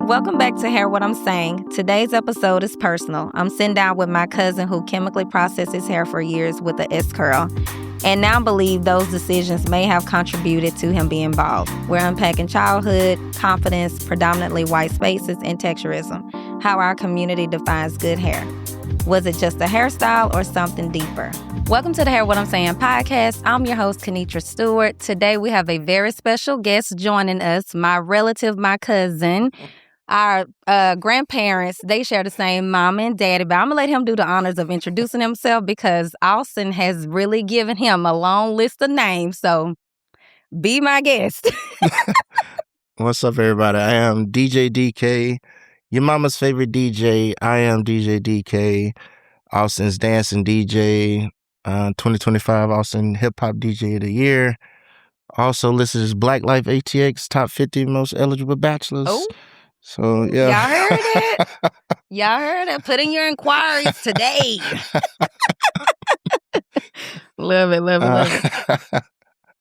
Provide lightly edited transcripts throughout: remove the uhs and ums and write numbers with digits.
Welcome back to Hair What I'm Saying. Today's episode is personal. I'm sitting down with my cousin who chemically processed his hair for years with a S-curl, and now believe those decisions may have contributed to him being bald. We're unpacking childhood, confidence, predominantly white spaces, and texturism, how our community defines good hair. Was it just a hairstyle or something deeper? Welcome to the Hair What I'm Saying podcast. I'm your host, Kenitra Stewart. Today we have a very special guest joining us, my relative, my cousin. Our grandparents, they share the same mama and daddy, but I'm going to let him do the honors of introducing himself because Austin has really given him a long list of names, so be my guest. What's up, everybody? I am DJ DK, your mama's favorite DJ. I am DJ DK, Austin's dancing DJ, 2025 Austin Hip Hop DJ of the Year. Also listed as Black Life ATX Top 50 Most Eligible Bachelors. Oh. So, yeah. Y'all heard it? Y'all heard it? Put in your inquiries today. Love it, love it, love it.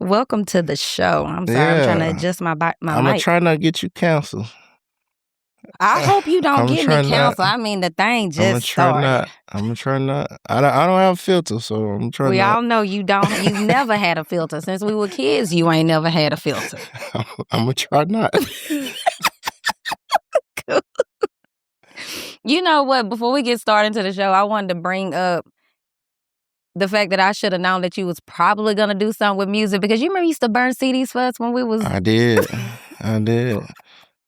Welcome to the show. I'm sorry, I'm trying to adjust my mic. I'm going to try not to get you canceled. I hope you don't get me canceled. I mean, the thing just started. I'm going to try not. I don't have a filter, so I'm trying We not. all know you don't. You've never had a filter. Since we were kids, you ain't never had a filter. I'm going to try not. You know what? Before we get started into the show, I wanted to bring up the fact that I should have known that you was probably going to do something with music because you remember you used to burn CDs for us when we was... I did.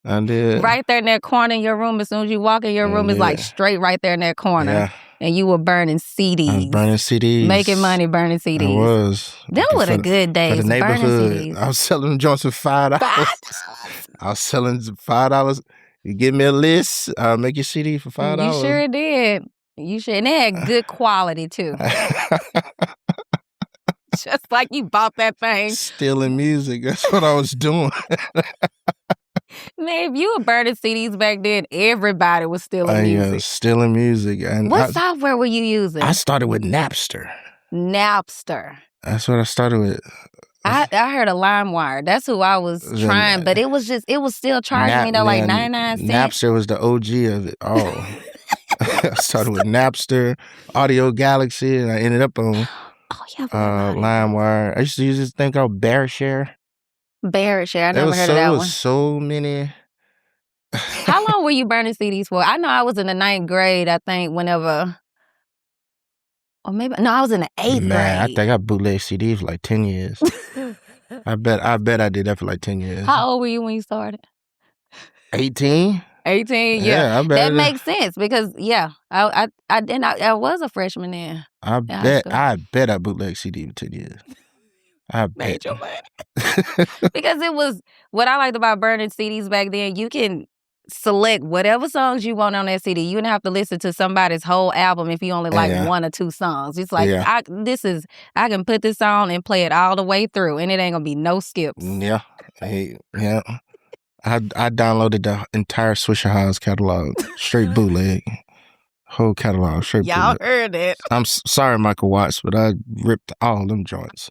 Right there in that corner in your room, as soon as you walk in your room, it's like straight right there in that corner. Yeah. And you were burning CDs. I was burning CDs. Making money burning CDs. I was. That was a good day. For the neighborhood. I was selling them joints for $5. I was selling $5. You give me a list, I'll make your CD for $5. You sure did. You sure. And they had good quality, too. Just like you bought that thing. Stealing music. That's what I was doing. Man, if you were burning CDs back then, everybody was stealing music. Yeah, stealing music. And what software were you using? I started with Napster. Napster. That's what I started with. I heard of LimeWire. That's who I was trying, but it was still charging me though, like 99 cents. Napster was the OG of it all. I started with Napster, Audio Galaxy, and I ended up on LimeWire. I used to use this thing called BearShare. BearShare, I never heard of that one. There was so many. How long were you burning CDs for? I know I was in the 9th grade, I think, whenever... Or maybe I was in the 8th grade. I think I bootlegged CDs for like 10 years. I bet I did that for like 10 years. How old were you when you started? 18. 18, yeah. I bet that makes sense because I was a freshman then. I bet I bootlegged CD for 10 years. I bet. Your money. Because it was what I liked about burning CDs back then. You can select whatever songs you want on that CD. You didn't have to listen to somebody's whole album if you only like one or two songs. It's like I can put this on and play it all the way through, and it ain't gonna be no skips. Yeah, yeah. I downloaded the entire Swishahouse catalog, straight bootleg, whole catalog, straight bootleg. Y'all heard it. I'm sorry, Michael Watts, but I ripped all them joints.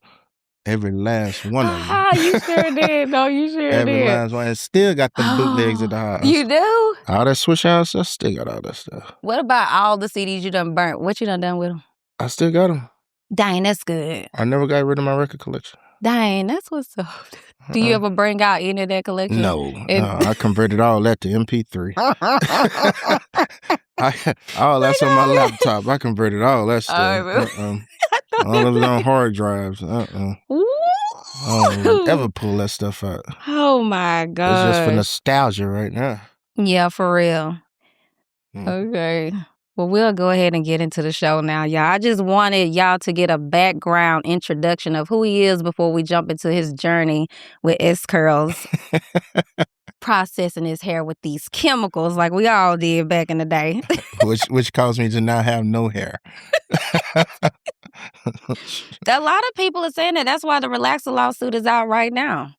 Every last one of them. You sure did. No, you sure Every did. last one. And still got the bootlegs at the house. You do? All that Swishahouse, I still got all that stuff. What about all the CDs you done burnt? What you done with them? I still got them. Dang, that's good. I never got rid of my record collection. Dang, that's what's up. Do you ever bring out any of that collection? No. I converted all that to MP3. All that's on my laptop. I converted all that stuff. All of it on hard drives. I don't ever pull that stuff out. Oh my God. It's just for nostalgia right now. Yeah, for real. Okay. Well, we'll go ahead and get into the show now, y'all. I just wanted y'all to get a background introduction of who he is before we jump into his journey with S-curls. Processing his hair with these chemicals like we all did back in the day. which caused me to not have no hair. A lot of people are saying that. That's why the relaxer lawsuit is out right now.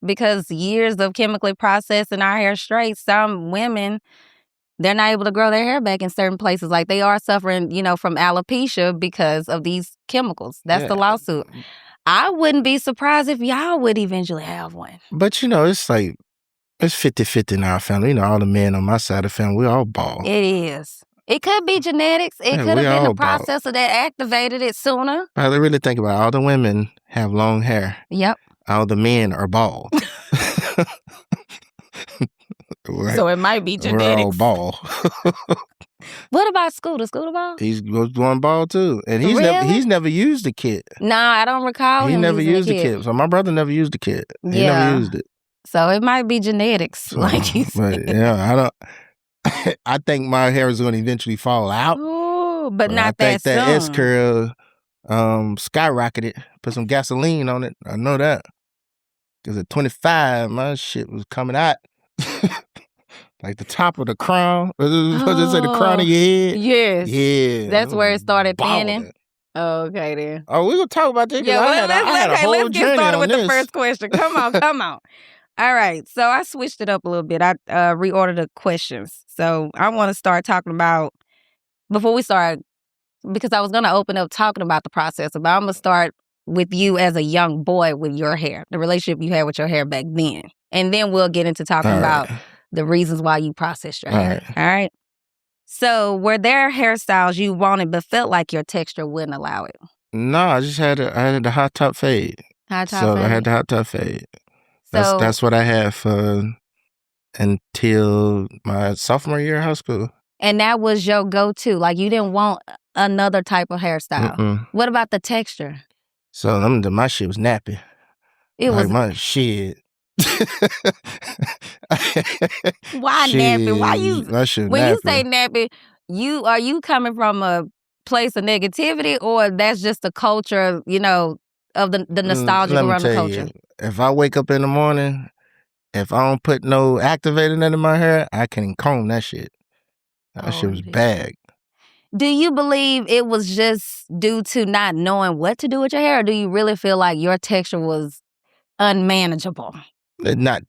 Because years of chemically processing our hair straight, some women, they're not able to grow their hair back in certain places. Like they are suffering, from alopecia because of these chemicals. That's the lawsuit. I wouldn't be surprised if y'all would eventually have one. But it's like It's 50-50 in our family. You know, all the men on my side of the family, we all bald. It is. It could be genetics. It could have been the processor that activated it sooner. I really think about it. All the women have long hair. Yep. All the men are bald. So it might be genetics. We're all bald. What about Scooter? Scooter bald? He's going bald too, and he's never used the kit. No, I don't recall him. He never used the kit. kit. So my brother never used the kit. He never used it. So it might be genetics, like you said. But yeah, I don't. I think my hair is going to eventually fall out. Ooh, but not that soon. I think that S curl skyrocketed. Put some gasoline on it. I know that. Because at 25, my shit was coming out. Like the top of the crown. What did it say? The crown of your head? Yes. Yeah. That's where it started thinning. Balding. Okay, then. Oh, we're going to talk about this. Yeah, let's get started with the first question. Come on. All right. So I switched it up a little bit. I reordered the questions. So I want to start talking about, before we start, because I was going to open up talking about the process, but I'm going to start with you as a young boy with your hair, the relationship you had with your hair back then. And then we'll get into talking about the reasons why you processed your hair. All right. So were there hairstyles you wanted but felt like your texture wouldn't allow it? No, I just had the hot top fade. Hot top fade? I had the hot top fade. That's what I had for until my sophomore year of high school. And that was your go-to? Like you didn't want another type of hairstyle? Mm-mm. What about the texture? So my shit was nappy. It was my shit. Why nappy? Why you? When nappy. You say nappy, are you coming from a place of negativity, or that's just the culture, of the nostalgia around the culture? If I wake up in the morning, if I don't put no activator in my hair, I can't comb that shit. That shit was bad. Do you believe it was just due to not knowing what to do with your hair, or do you really feel like your texture was unmanageable? Not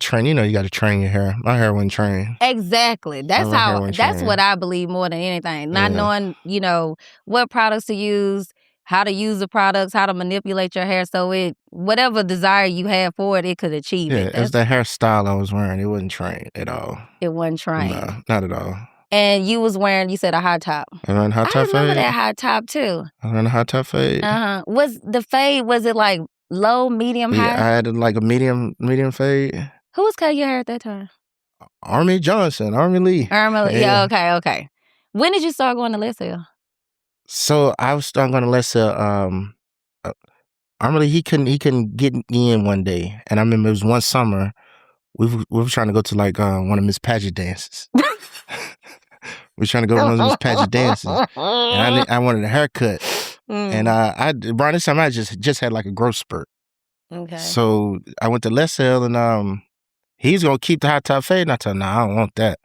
trained. You got to train your hair. My hair wasn't trained. Exactly. That's what I believe more than anything. Not knowing, what products to use, how to use the products, how to manipulate your hair so whatever desire you had for it could achieve it. Yeah, it's the hairstyle I was wearing. It wasn't trained at all. It wasn't trained? No, not at all. And you was wearing, you said, a hot top. I ran a hot top fade. I remember that hot top too. I ran a hot top fade. Was the fade, was it like low, medium, high? Yeah, I had like a medium fade. Who was cutting your hair at that time? Army Johnson, Army Lee. Yeah, okay. When did you start going to Lessell? So I was starting going to Lessell. Army Lee, he couldn't get in one day, and I remember it was one summer. We were trying to go to like one of Miss Paget dances. We were trying to go to one of Miss Paget dances, and I wanted a haircut. And around this time I just had like a growth spurt. Okay. So I went to Lessell, and he's gonna keep the hot top fade, and I told him, "Nah, I don't want that."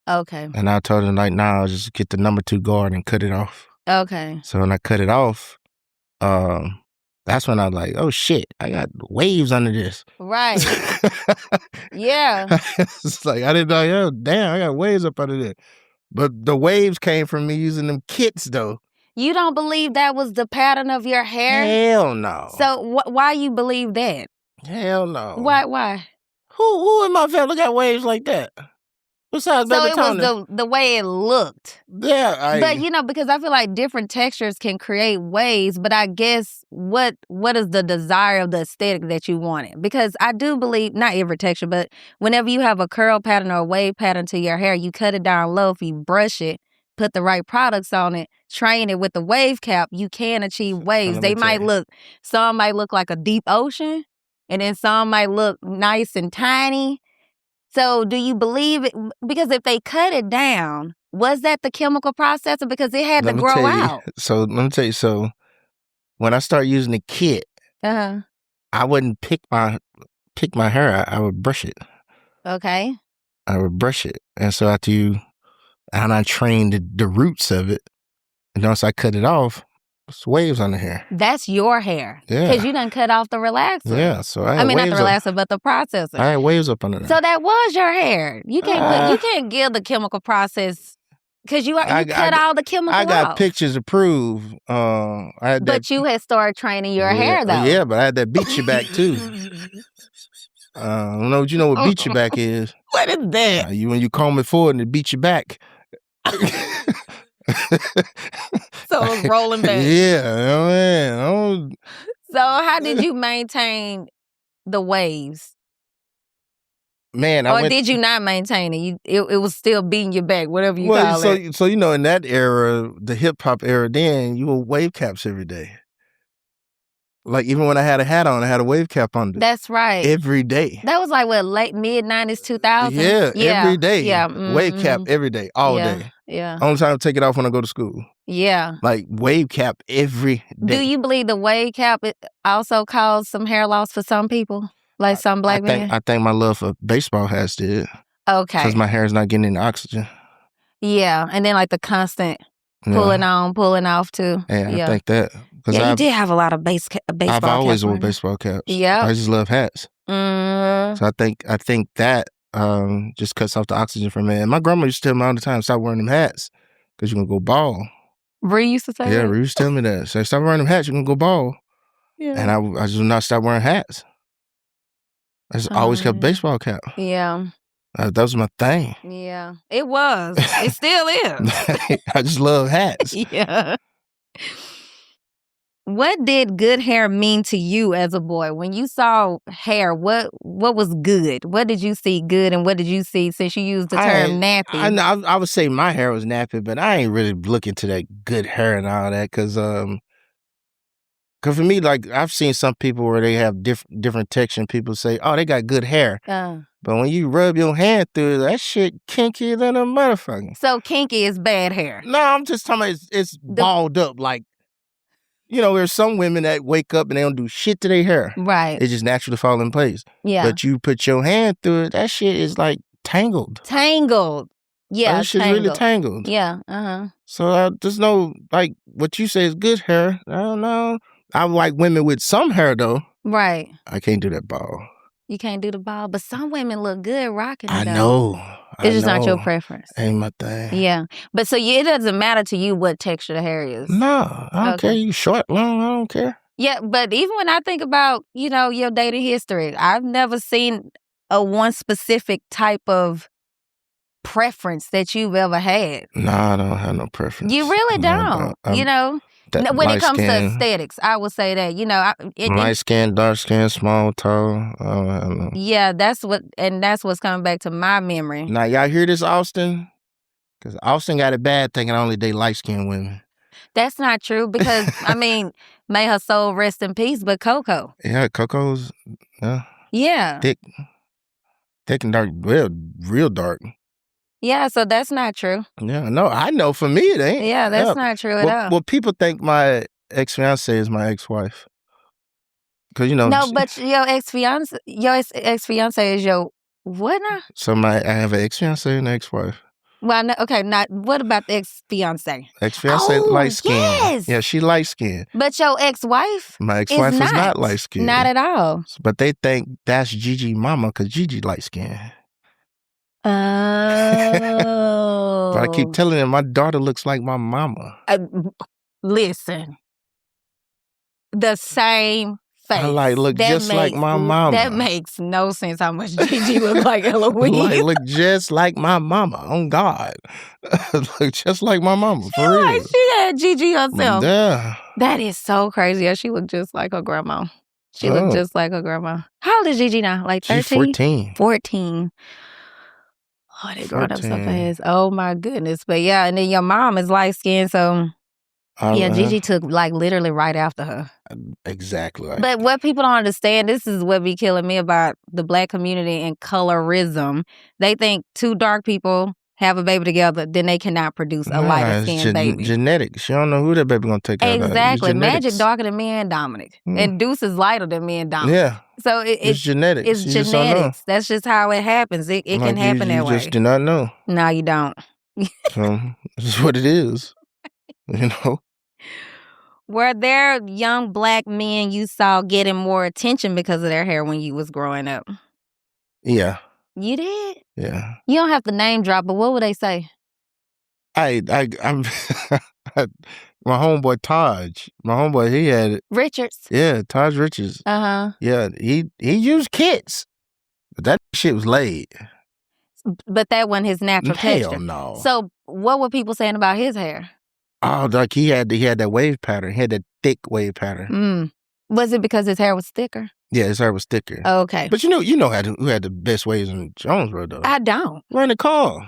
Okay. And I told him like, "Nah, I'll just get the number 2 guard and cut it off." Okay. So when I cut it off, that's when I was like, "Oh shit, I got waves under this." Right. Yeah. It's like I didn't know. Yo, damn, I got waves up under there. But the waves came from me using them kits, though. You don't believe that was the pattern of your hair? Hell no. So why you believe that? Hell no. Why? Who in my family got waves like that? Besides so Baby it was the way it looked. Yeah. But because I feel like different textures can create waves, but I guess what is the desire of the aesthetic that you wanted? Because I do believe, not every texture, but whenever you have a curl pattern or a wave pattern to your hair, you cut it down low. If you brush it, put the right products on it, train it with the wave cap, you can achieve waves. Some might look like a deep ocean, and then some might look nice and tiny. So do you believe it? Because if they cut it down, was that the chemical processor? Because it had to grow out. So let me tell you, so when I started using the kit, I wouldn't pick my hair. I would brush it. Okay. I would brush it. And so and I trained the roots of it. And once I cut it off, it's waves on the hair. That's your hair. Yeah. Because you done cut off the relaxer. Yeah. So not the relaxer, but the processor. I had waves up under there. So that was your hair. You can't give the chemical process because you cut all the chemical I got off. pictures to prove. But you had started training your hair though. Yeah, but I had that beat you back too. I don't know. You know what beat your back is? What is that? When you comb it forward and it beat your back. So it was rolling back. Yeah, man. So how did you maintain the waves? Man, did you not maintain it? It was still beating your back, whatever you call it. So in that era, the hip hop era, then you wore wave caps every day. Like even when I had a hat on, I had a wave cap on. That's right. Every day. That was like what, late mid-90s, 2000s? Yeah, every day. Yeah. Wave cap every day, all day. Yeah. Only time I take it off when I go to school. Yeah. Like wave cap every day. Do you believe the wave cap also caused some hair loss for some people? Like some black men? I think my love for baseball hats did. Okay. Because my hair is not getting any oxygen. Yeah. And then like the constant pulling on, pulling off too. Yeah, I think that. Yeah, you did have a lot of baseball caps. I've always worn baseball caps. Yeah. I just love hats. Mm. So I think that just cuts off the oxygen for me. And my grandma used to tell me all the time, stop wearing them hats because you're going to go bald. Ree used to say that? Yeah, Ree used to tell me that. So stop wearing them hats, you're going to go bald. Yeah. And I just not stop wearing hats. I just always kept a baseball cap. Yeah. That was my thing. Yeah. It was. It still is. I just love hats. Yeah. What did good hair mean to you as a boy? When you saw hair, what was good? What did you see good and what did you see, since you used the term nappy? I would say my hair was nappy, but I ain't really looking to that good hair and all that because for me, like I've seen some people where they have different texture and people say, oh, they got good hair. But when you rub your hand through it, that shit kinky than a motherfucker. So kinky is bad hair? No, I'm just talking about it's balled up. Like, there's some women that wake up and they don't do shit to their hair. Right. It just naturally fall in place. Yeah. But you put your hand through it, that shit is like tangled. Tangled. Yeah, that shit's really tangled. Yeah, So there's no, like, what you say is good hair. I don't know. I like women with some hair, though. Right. I can't do that ball. You can't do the ball, but some women look good rocking it. I know. It's just not your preference. Ain't my thing. Yeah. But so it doesn't matter to you what texture the hair is? No, I don't care. You short, long, I don't care. Yeah, but even when I think about, your dating history, I've never seen a one specific type of preference that you've ever had. No, I don't have no preference. You really don't. When it comes to aesthetics, I would say that, light skin, dark skin, small, tall. I don't know. Yeah, that's what's coming back to my memory. Now, y'all hear this, Austin? Because Austin got a bad thing and only date light-skinned women. That's not true because, may her soul rest in peace, but Coco. Yeah, Coco's, yeah. Thick and dark, real dark. Yeah, so that's not true. Yeah, no, I know for me it ain't. Yeah, that's not true at all. Well, people think my ex-fiance is my ex-wife. Because, No, but your ex-fiance is your what now? So I have an ex-fiance and an ex-wife. Well, no, okay, what about the ex-fiance? Ex-fiance light-skinned. Yes. Yeah, she light-skinned. But your ex-wife? My ex-wife is not light-skinned. Not at all. But they think that's Gigi mama because Gigi light-skinned. Oh. But I keep telling them my daughter looks like my mama. Listen. The same face. I look just like my mama. That makes no sense how much Gigi look like Eloise. Look just like my mama. On God. Look just like my mama. For real. She had Gigi herself. Yeah. That is so crazy. Yeah, she looked just like her grandma. She looked just like her grandma. How old is Gigi now? Like 13? She's 14. 14. Oh, they growing up so fast. Oh, my goodness. But yeah, and then your mom is light-skinned, so Gigi took literally right after her. Exactly. But what people don't understand, this is what be killing me about the Black community and colorism. They think two dark people have a baby together, then they cannot produce a lighter-skinned baby. Genetics. You don't know who that baby gonna take out of. Exactly. Magic darker than me and Dominic. And Deuce is lighter than me and Dominic. Yeah. So it's genetics. It's genetics. That's just how it happens. It can happen that way. You just do not know. No, you don't. So this is what it is. Were there young Black men you saw getting more attention because of their hair when you was growing up? Yeah. You did? Yeah. You don't have to name drop, but what would they say? I'm my homeboy Taj. My homeboy, he had it. Richards? Yeah, Taj Richards. Uh-huh. Yeah, he used kits. But that shit was laid. But that wasn't his natural texture. Hell no. So what were people saying about his hair? Oh, like he had that wave pattern. He had that thick wave pattern. Was it because his hair was thicker? Yeah, his hair was thicker. Okay. But you know who had the best waves in Jonesboro, though? I don't. Randy Carl.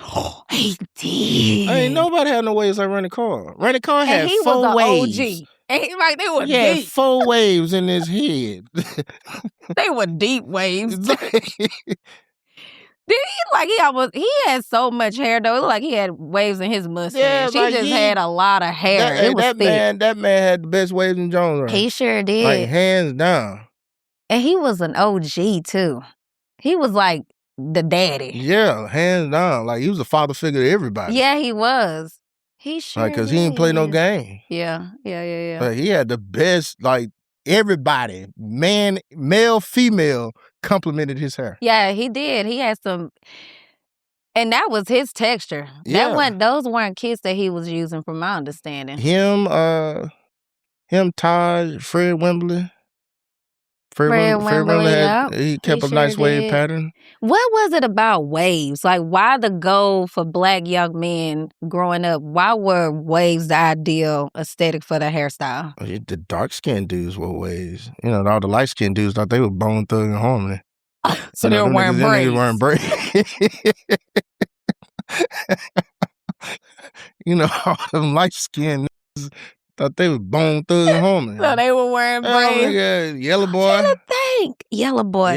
Oh, he did. Ain't nobody had no waves like Randy Carl. Randy Carl had 4 waves. OG. And he, like, they were He had deep. 4 waves in his head. They were deep waves. He had so much hair though. It looked like he had waves in his mustache. Yeah, he like just had a lot of hair. It was thick. That man had the best waves in Jonesboro. He sure did. Like hands down. And he was an OG too. He was like the daddy. Yeah, hands down. Like he was a father figure to everybody. Yeah, he was. He sure Like, cause he didn't play no game. Yeah. Like, he had the best, like, everybody, male, female, complimented his hair. Yeah, he did. He had some, and that was his texture. Yeah. Those weren't kits that he was using, from my understanding. Him, Taj, Fred Wembley. Fred Wembley had, he kept a nice wave pattern. What was it about waves? Like, why the goal for Black young men growing up? Why were waves the ideal aesthetic for the hairstyle? The dark-skinned dudes wore waves. You know, all the light-skinned dudes thought they were Bone Thug and Harmony. So they were wearing braids. They wearing braids. You know, all them light-skinned niggas thought they was Bone Thug and Harmony. So they were wearing braids. Yellow Boy. I'm trying to think. Yellow Boy,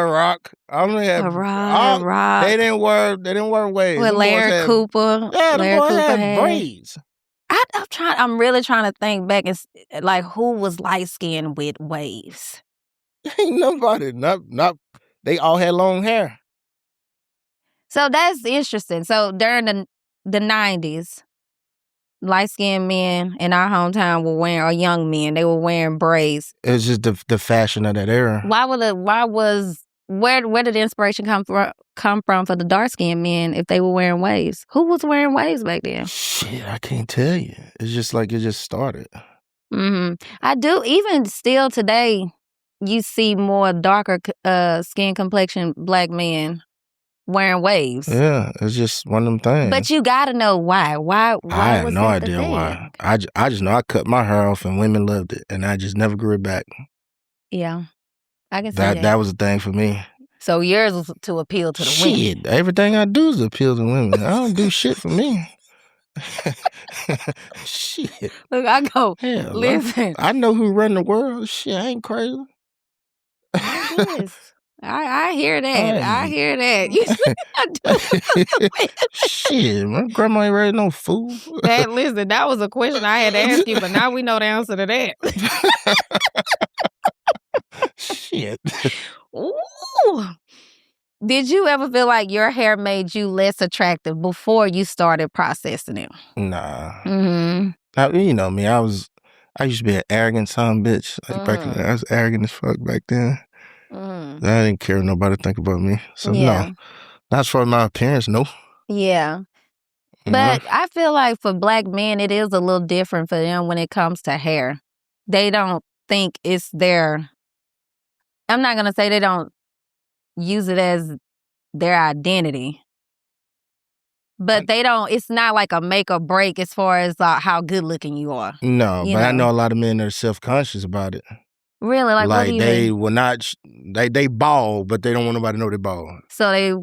Rock. I don't have Rock. They didn't wear waves. With Larry Cooper. Yeah, the boys had braids. I'm really trying to think back and like who was light skinned with waves. Ain't nobody. Not. They all had long hair. So that's interesting. So during the 90s, light-skinned men in our hometown were wearing, or young men, they were wearing braids. It's just the fashion of that era. Where did the inspiration come from for the dark-skinned men if they were wearing waves? Who was wearing waves back then? Shit, I can't tell you. It's just like it just started. I do. Even still today, you see more darker skin complexion Black men wearing waves. Yeah, it's just one of them things. But you gotta know why. Why I have was no that idea the thing? why. I just know I cut my hair off and women loved it, and I just never grew it back. Yeah, I can see that. That was a thing for me. So yours was to appeal to the women. Shit, everything I do is to appeal to women. I don't do shit for me. Shit. Look, I go, hell, listen. I know who run the world. Shit, I ain't crazy. Yes. I hear that. I hear that. You see, I do. Shit, my grandma ain't raised no fool. Listen, that was a question I had to ask you, but now we know the answer to that. Shit. Ooh. Did you ever feel like your hair made you less attractive before you started processing it? Nah. Mm-hmm. You know me, I used to be an arrogant son bitch. Like back then, I was arrogant as fuck back then. I didn't care what nobody think about me. So no. Not for my appearance, no. Yeah. But I feel like for Black men, it is a little different for them when it comes to hair. They don't think it's their... I'm not going to say they don't use it as their identity. But they don't... It's not like a make or break as far as how good looking you are. No, but I know a lot of men that are self-conscious about it. Really? Like what do you they mean? will not... They bald, but they don't want nobody to know they bald. So they...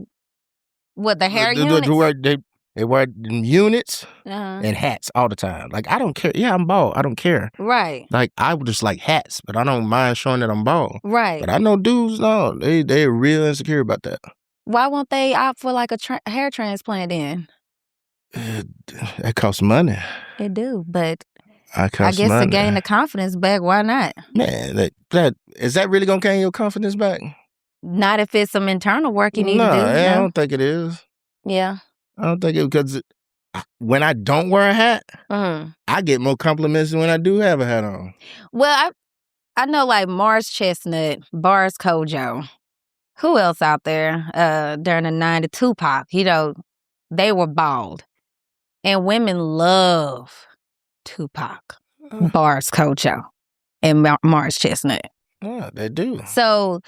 What, the hair units? They wear units and hats all the time. Like, I don't care. Yeah, I'm bald. I don't care. Right. Like, I would just like hats, but I don't mind showing that I'm bald. Right. But I know dudes, no, they're real insecure about that. Why won't they opt for like a hair transplant then? That costs money. It do, but I guess to gain the confidence back, why not? Man, is that really going to gain your confidence back? Not if it's some internal work you need to do. I don't think it is. Yeah. I don't think it, because when I don't wear a hat, I get more compliments than when I do have a hat on. Well, I know like Mars Chestnut, Bars Kojo. Who else out there during the 90s? Tupac, you know, they were bald. And women love Tupac, Bars Kojo, and Mars Chestnut. Yeah, they do. So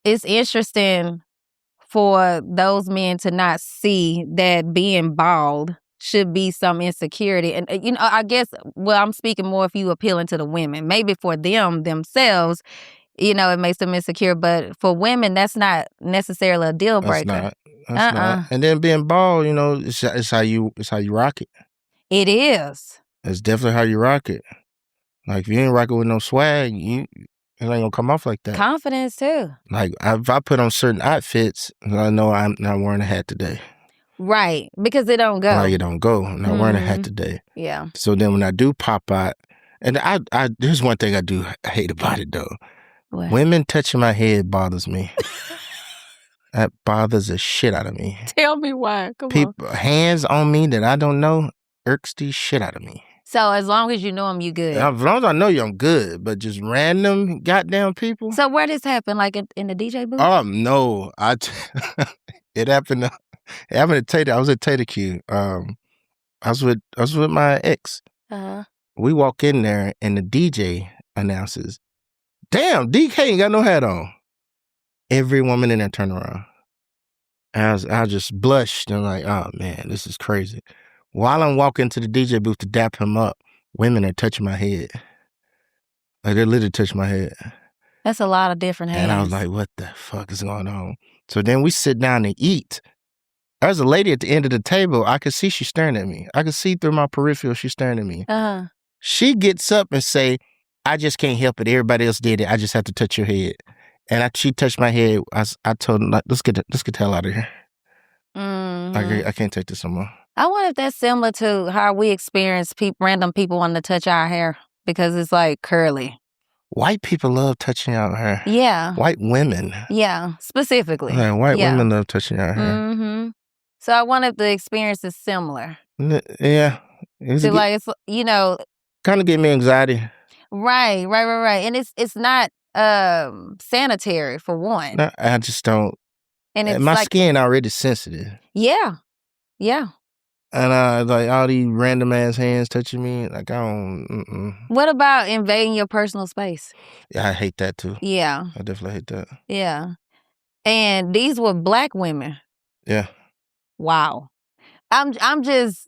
it's interesting for those men to not see that being bald should be some insecurity. And, I guess, well, I'm speaking more if you appealing to the women. Maybe for themselves, it makes them insecure. But for women, that's not necessarily a deal breaker. That's not. And then being bald, it's how you rock it. It is. It's definitely how you rock it. Like, if you ain't rocking with no swag, it ain't gonna come off like that. Confidence, too. Like, if I put on certain outfits, I know I'm not wearing a hat today. Right, because it don't go. Like, it don't go. I'm not wearing a hat today. Yeah. So then when I do pop out, and there's one thing I do hate about it, though. What? Women touching my head bothers me. That bothers the shit out of me. Tell me why. Come on. Hands on me that I don't know irks the shit out of me. So as long as you know them, you good. As long as I know you, I'm good. But just random goddamn people. So where this happened? Like in the DJ booth? Oh no, it happened. It happened at Tater. I was at Tater Q. I was with my ex. We walk in there and the DJ announces, "Damn, DK ain't got no hat on." Every woman in there turned around. I just blushed and like, oh man, this is crazy. While I'm walking to the DJ booth to dap him up, women are touching my head. Like, they're literally touching my head. That's a lot of different hands. And I was like, what the fuck is going on? So then we sit down and eat. There's a lady at the end of the table. I could see she's staring at me. I could see through my peripheral she's staring at me. She gets up and say, "I just can't help it. Everybody else did it. I just have to touch your head." And she touched my head. I told her, like, let's get the hell out of here. I can't take this no more. I wonder if that's similar to how we experience random people wanting to touch our hair because it's like curly. White people love touching our hair. Yeah. White women. Yeah, specifically. Yeah, white women love touching our hair. So I wonder if the experience is similar. Yeah. It's kind of give me anxiety. Right. And it's not sanitary for one. No, I just don't. And my skin already sensitive. Yeah. And like all these random ass hands touching me, like I don't. What about invading your personal space? Yeah, I hate that too. Yeah, I definitely hate that. Yeah, and these were Black women. Yeah. Wow, I'm just.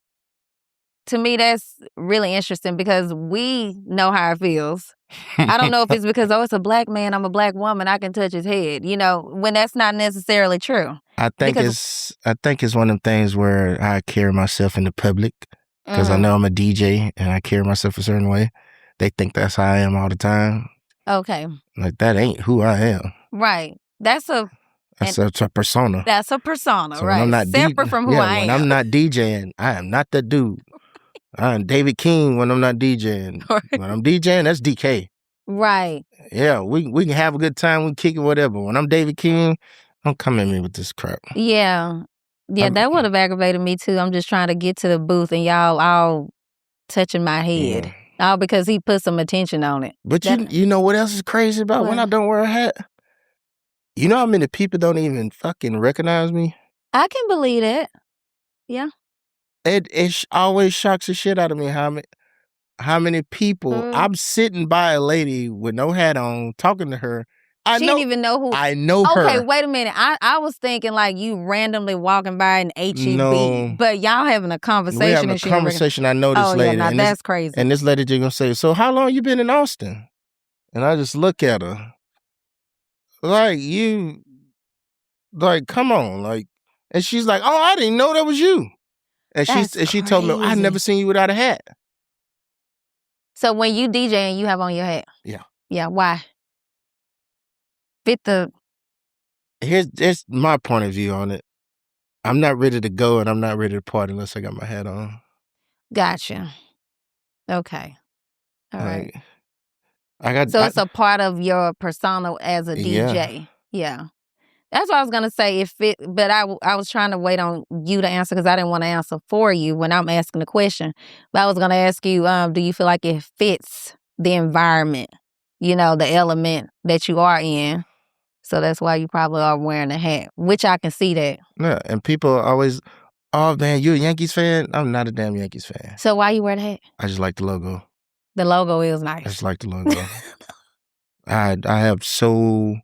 To me, that's really interesting because we know how it feels. I don't know if it's because, it's a Black man, I'm a Black woman, I can touch his head, when that's not necessarily true. I think it's one of them things where I carry myself in the public because I know I'm a DJ and I carry myself a certain way. They think that's how I am all the time. Okay. Like, that ain't who I am. Right. That's a persona. That's a persona, so right? I'm not separate from who I am. When I'm not DJing, I am not that dude. I'm David King when I'm not DJing. When I'm DJing, that's DK. Right. Yeah, we can have a good time, we can kick it, whatever. When I'm David King, don't come at me with this crap. Yeah. That would have aggravated me too. I'm just trying to get to the booth and y'all all touching my head. Yeah. All because he put some attention on it. But you know what else is crazy about when I don't wear a hat? You know how many people don't even fucking recognize me? I can believe that. Yeah. It always shocks the shit out of me how many people I'm sitting by a lady with no hat on talking to her. She didn't even know who. I know her. Okay, wait a minute. I was thinking like you randomly walking by an HEB, no. But y'all having a conversation. We having a conversation. I know this lady. Yeah, now that's crazy. And this lady just gonna say, "So how long you been in Austin?" And I just look at her like, come on, like, and she's like, "Oh, I didn't know that was you." And she told me, "I never seen you without a hat." So when you DJing, you have on your hat? Yeah. Yeah, why? Here's my point of view on it. I'm not ready to go and I'm not ready to party unless I got my hat on. Gotcha. Okay. All right. So it's a part of your persona as a DJ. Yeah. That's what I was going to say. But I was trying to wait on you to answer because I didn't want to answer for you when I'm asking the question. But I was going to ask you, do you feel like it fits the environment, the element that you are in? So that's why you probably are wearing a hat, which I can see that. Yeah, and people always, "Oh, man, you a Yankees fan?" I'm not a damn Yankees fan. So why you wear the hat? I just like the logo. The logo is nice. I just like the logo. I have so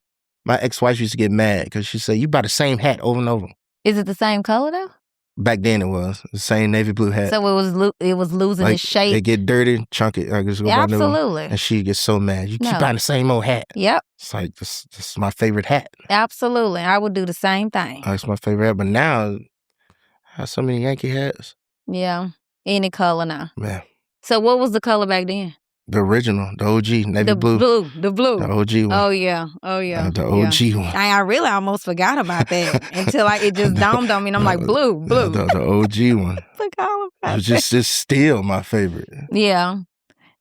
My ex-wife used to get mad because she said, "You buy the same hat over and over." Is it the same color though? Back then it was the same navy blue hat. So it was losing like, its shape. It get dirty, chunk it. Just go buy new one. Absolutely. And she gets so mad. You keep buying the same old hat. Yep. It's like this is my favorite hat. Absolutely, I would do the same thing. It's my favorite hat, but now I have so many Yankee hats. Yeah, any color now. Man. So what was the color back then? The original, the OG, navy blue. The blue. The OG one. Oh, yeah. The OG one. I really almost forgot about that until it just dawned on me, and I'm like, blue. The OG one. Forgot about It's still my favorite. Yeah.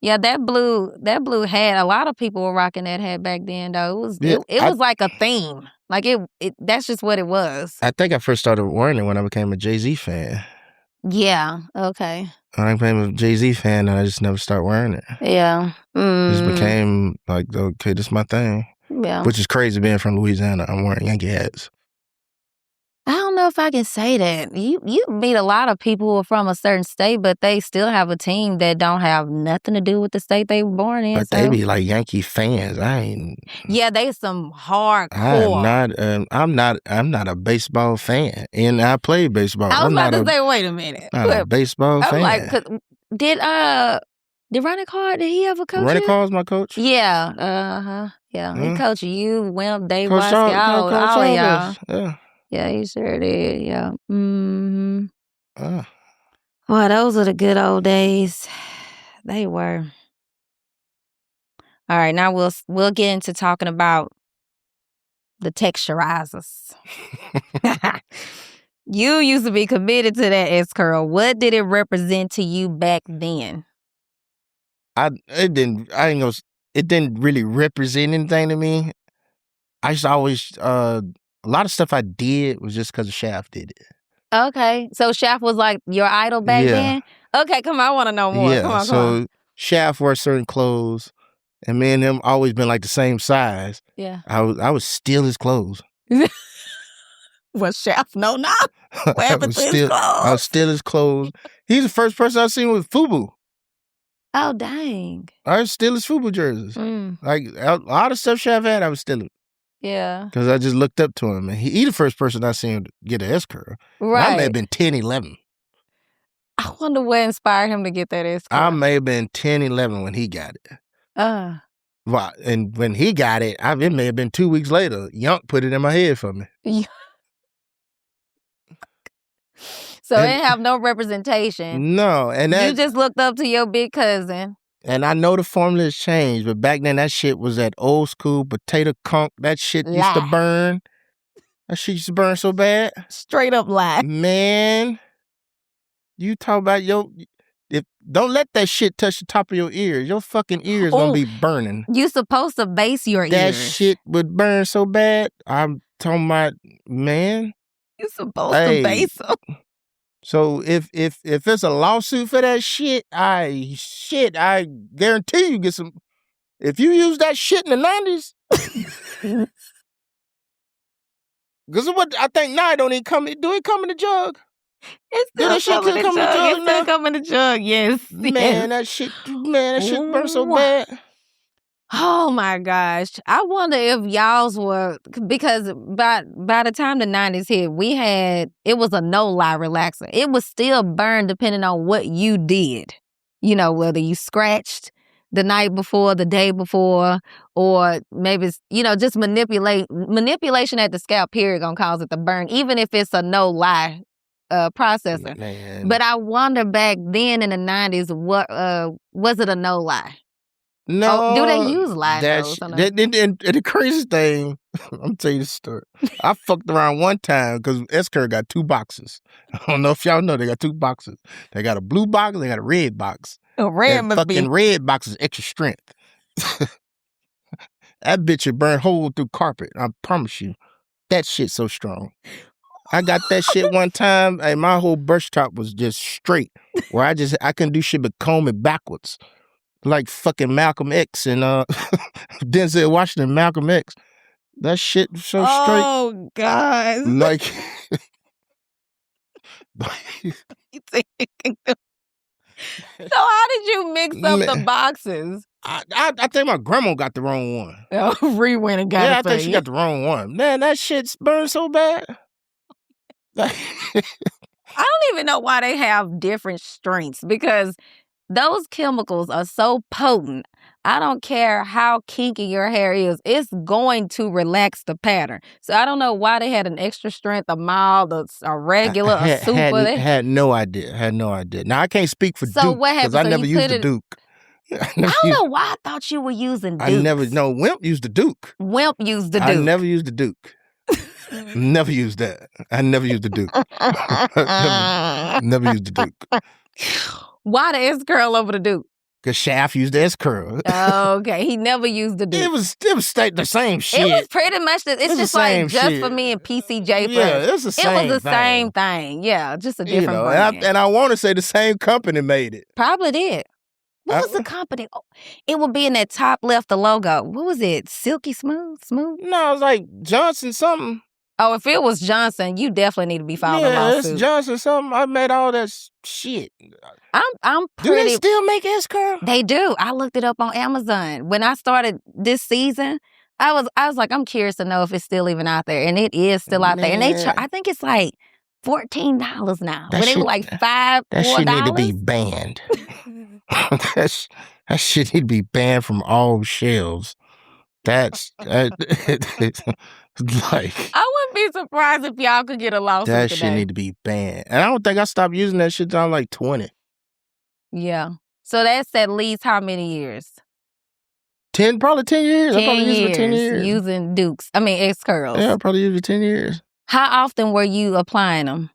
Yeah, that blue hat, a lot of people were rocking that hat back then, though. It was like a theme. Like, that's just what it was. I think I first started wearing it when I became a Jay-Z fan. Yeah, okay. When I became a Jay-Z fan, I just never started wearing it. Yeah. It just became like, okay, this is my thing. Yeah. Which is crazy being from Louisiana. I'm wearing Yankee hats. I don't know if I can say that. You meet a lot of people who are from a certain state, but they still have a team that don't have nothing to do with the state they were born in. But they be like Yankee fans. Yeah, they some hardcore. I'm not a baseball fan, and I play baseball. I was about to say, wait a minute. Not a baseball fan. Like, did Ronnie Carr, did he ever coach you? Ronnie Carr's my coach. Yeah, yeah. He coached you, Wimp, Dave Waskey, all of y'all. Yeah. Yeah, he sure did. Yeah. Mm-hmm. Well, those are the good old days. They were. All right, now we'll get into talking about the texturizers. You used to be committed to that S-curl. What did it represent to you back then? It didn't really represent anything to me. I used to always a lot of stuff I did was just because Shaft did it. Okay. So Shaft was like your idol back then? Okay, come on. I want to know more. Yeah. Come on. So Shaft wore certain clothes, and me and him always been like the same size. Yeah. I would steal his clothes. Was Shaft no? What happened to his clothes? I would steal his clothes. He's the first person I've seen with FUBU. Oh, dang. I would steal his FUBU jerseys. Like, a lot of stuff Shaft had, I would steal it. Yeah. Because I just looked up to him. And he the first person I seen get an S-curl. Right. I may have been 10, 11. I wonder what inspired him to get that S-curl. I may have been 10, 11 when he got it. Well, and when he got it, it may have been 2 weeks later. Yunk put it in my head for me. So it didn't have no representation. No. And you just looked up to your big cousin. And I know the formula has changed, but back then that shit was that old school potato conch. That shit used to burn. That shit used to burn so bad. Straight up lie. Man, you talk about don't let that shit touch the top of your ears. Your fucking ears gonna be burning. You supposed to base your ears. That shit would burn so bad. I'm talking about, man. You supposed to base them. So if it's a lawsuit for that shit, I guarantee you get some. If you use that shit in the 90s, because what I think now it don't even come. Do it come in the jug? It's still coming in the jug. It's still coming in the jug. Yes. Man, that shit burns so bad. Oh my gosh. I wonder if y'all's were, because by the time the 90s hit, it was a no-lie relaxer. It was still burned depending on what you did. You know, whether you scratched the night before, the day before, or maybe it's, just manipulation at the scalp period gonna cause it to burn, even if it's a no-lie processor. Man. But I wonder back then in the 90s, what was it a no-lie? No. Do they use lie nose? And the craziest thing, I'm gonna tell you the story. I fucked around one time because S-curl got 2 boxes. I don't know if y'all know they got 2 boxes. They got a blue box and they got a red box. A red must be. Fucking red box is extra strength. That bitch would burn hole through carpet. I promise you. That shit's so strong. I got that shit one time. Hey, my whole brush top was just straight. Where I couldn't do shit but comb it backwards. Like fucking Malcolm X and Denzel Washington, Malcolm X. That shit was so straight. Oh, God. Like. So how did you mix up the boxes? I think my grandma got the wrong one. Oh, re-went and got it. Yeah, I think she got the wrong one. Man, that shit's burned so bad. I don't even know why they have different strengths because those chemicals are so potent. I don't care how kinky your hair is, it's going to relax the pattern. So I don't know why they had an extra strength, a mild, a regular, a super. Had no idea. Now I can't speak for so Duke what happened? because I never used the Duke. I don't know why I thought you were using Duke. Wimp used the Duke. Wimp used the Duke. I never used the Duke. Never used that. I never used the Duke. never used the Duke. Why the S curl over the Duke? Because Shaft used the S curl. Okay, he never used the Duke. It was the same shit. It was pretty much it's just like just shit. For me and PCJ. Yeah, it's the same. It was the same thing. Yeah, just a different brand. And I want to say the same company made it. Probably did. What was the company? Oh, it would be in that top left, the logo. What was it? Silky Smooth? No, it was like Johnson something. Oh, if it was Johnson, you definitely need to be filing a lawsuit. Yeah, it's Johnson something. I made all that shit. I'm pretty. Do they still make S curl? They do. I looked it up on Amazon. When I started this season, I was like, I'm curious to know if it's still even out there, and it is still out there. And I think it's like $14 now. When they were like $4. That shit need to be banned. that shit need to be banned from all shelves. That's like. I wouldn't be surprised if y'all could get a lawsuit That today. shit need to be banned. And I don't think I stopped using that shit till I was like 20. Yeah. So that's at least how many years? Probably 10 years. I probably used it for 10 years. Using Dukes. S curls. Yeah, I probably used it for 10 years. How often were you applying them?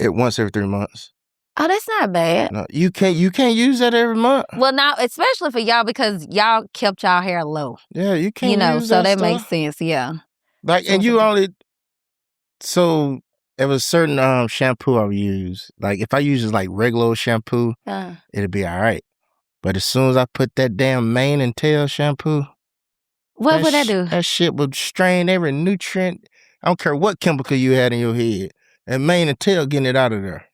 Once every 3 months. Oh, that's not bad. No, you can't use that every month. Well, now, especially for y'all because y'all kept y'all hair low. Yeah, you can't use so that makes sense, yeah. Like, and you only, so there was certain shampoo I would use. Like, if I use like regular shampoo, it'd be all right. But as soon as I put that damn mane and tail shampoo, what would that do? That shit would strain every nutrient. I don't care what chemical you had in your head. And mane and tail getting it out of there.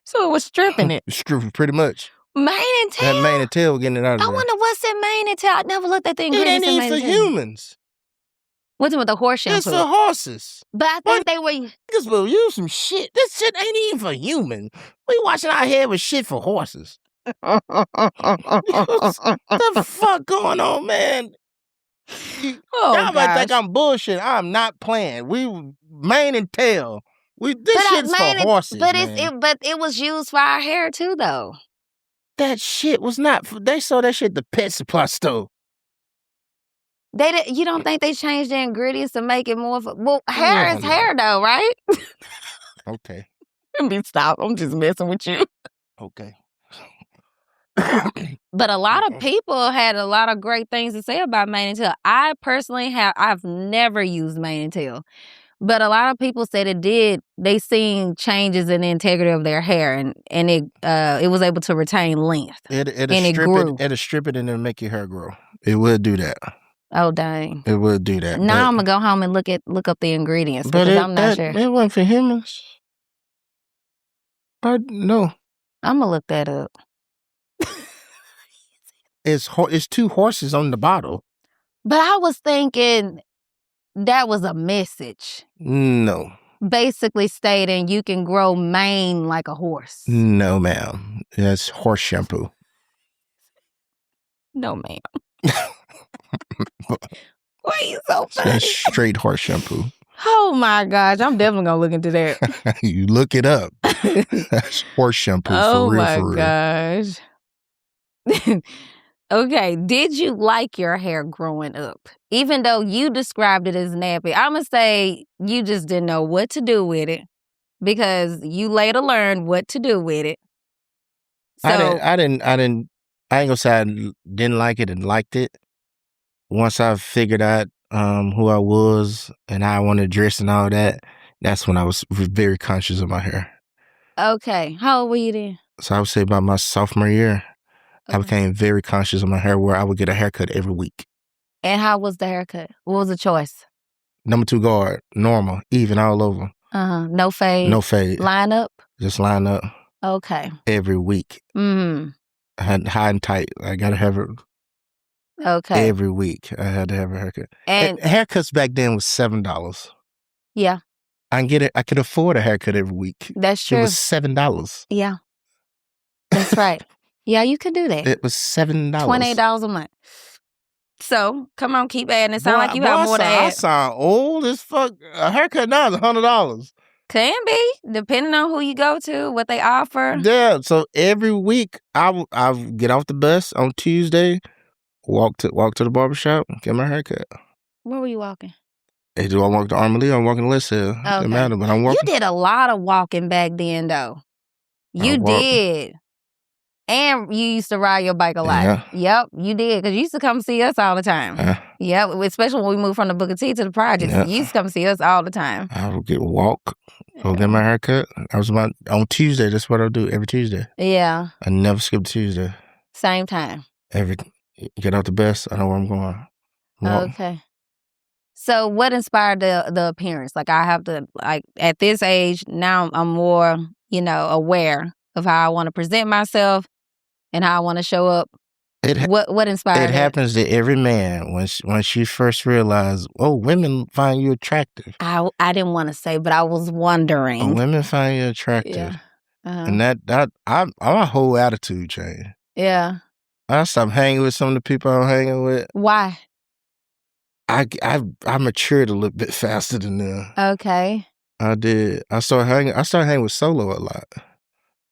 So it was stripping it? Stripping, pretty much. Mane and tail? That mane and tail getting it out of there. I wonder what's in mane and tail. I never looked at the ingredients. It ain't even for humans. What's with the horse shampoo? It's for horses. But I think they were... Niggas will use some shit. This shit ain't even for humans. We washing our hair with shit for horses. What the fuck going on, man? Y'all might think I'm bullshit. I'm not playing. We mane and tail. This shit's for horses, but man. But it was used for our hair too, though. That shit was not. They sold that shit at the pet supply store. You don't think they changed the ingredients to make it more? Hair is hair, though, right? Okay. Let me stop. I'm just messing with you. Okay. But a lot of people had a lot of great things to say about mane and tail. I personally I've never used mane and tail. But a lot of people said it did. They seen changes in the integrity of their hair, and it was able to retain length. It'll strip it and it'll make your hair grow. It will do that. Oh dang! It will do that. Now I'm gonna go home and look up the ingredients because I'm not sure. It wasn't for humans. No. I'm gonna look that up. It's 2 horses on the bottle. But I was thinking that was a message. No. Basically stating you can grow mane like a horse. No, ma'am. That's horse shampoo. No, ma'am. Why are you so funny? That's straight horse shampoo. Oh my gosh, I'm definitely gonna look into that. You look it up. That's horse shampoo for real. Oh my gosh. Okay, did you like your hair growing up? Even though you described it as nappy, I'm going to say you just didn't know what to do with it because you later learned what to do with it. So, I ain't gonna say I didn't like it and liked it. Once I figured out who I was and how I wanted to dress and all that, that's when I was very conscious of my hair. Okay, how old were you then? So I would say about my sophomore year. I became very conscious of my hair where I would get a haircut every week. And how was the haircut? What was the choice? Number 2 guard, normal, even all over. No fade? No fade. Line up? Just line up. Okay. Every week. Mm. I had high and tight. I gotta have it Okay. every week. I had to have a haircut. And haircuts back then was $7. yeah, I can get it. I could afford a haircut every week. that's It true. was $7. Yeah, that's right. Yeah, you could do that. It was $7. $28 a month. So come on, keep adding. It sounds like you have more to I add. sound old as fuck. A haircut now is $100. Can be, depending on who you go to, what they offer. Yeah. So every week I get off the bus on Tuesday, walk to the barbershop, get my haircut. Where were you walking? Hey, do I walk to Armory? I'm walking to Let's Hill. Okay. Doesn't matter, but I'm walking. You did a lot of walking back then, though. You did. And you used to ride your bike a lot. Yeah. Yep, you did. Because you used to come see us all the time. Yep, especially when we moved from the Booker T to the projects. You used to come see us all the time. I would go get my haircut. On Tuesday. That's what I do every Tuesday. Yeah. I never skip Tuesday. Same time. Get out the bus. I know where I'm going. Okay. So what inspired the appearance? Like I have to, like at this age, now I'm more, aware of how I want to present myself and how I want to show up. What inspired it? It happens to every man once you first realize, women find you attractive. I didn't want to say, but I was wondering. Women find you attractive. Yeah. And my whole attitude changed. Yeah. I stopped hanging with some of the people I'm hanging with. Why? I matured a little bit faster than them. Okay. I did. I started hanging with Solo a lot.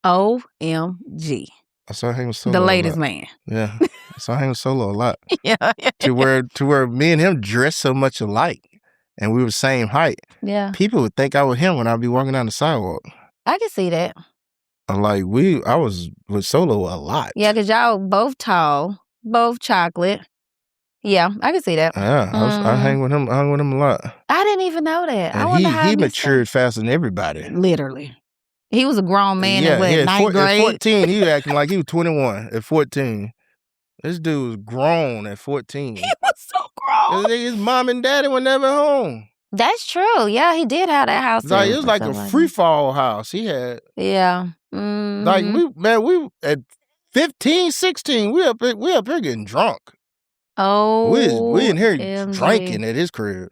OMG. I started hanging with Solo. The latest man. Yeah. I started hanging with Solo a lot. Yeah. To where me and him dressed so much alike and we were the same height. Yeah. People would think I was him when I'd be walking down the sidewalk. I can see that. Like I was with Solo a lot. Yeah, because y'all both tall, both chocolate. Yeah, I can see that. Yeah, I hung with him a lot. I didn't even know that. And he matured faster than everybody. Literally. He was a grown man in ninth grade? At 14, he was acting like he was 21 at 14. This dude was grown at 14. He was so grown. His mom and daddy were never home. That's true. Yeah, he did have that house. Like, it was like a free fall house he had. Yeah. Mm-hmm. Like we at 15, 16, we up here getting drunk. Oh, we in here drinking at his crib.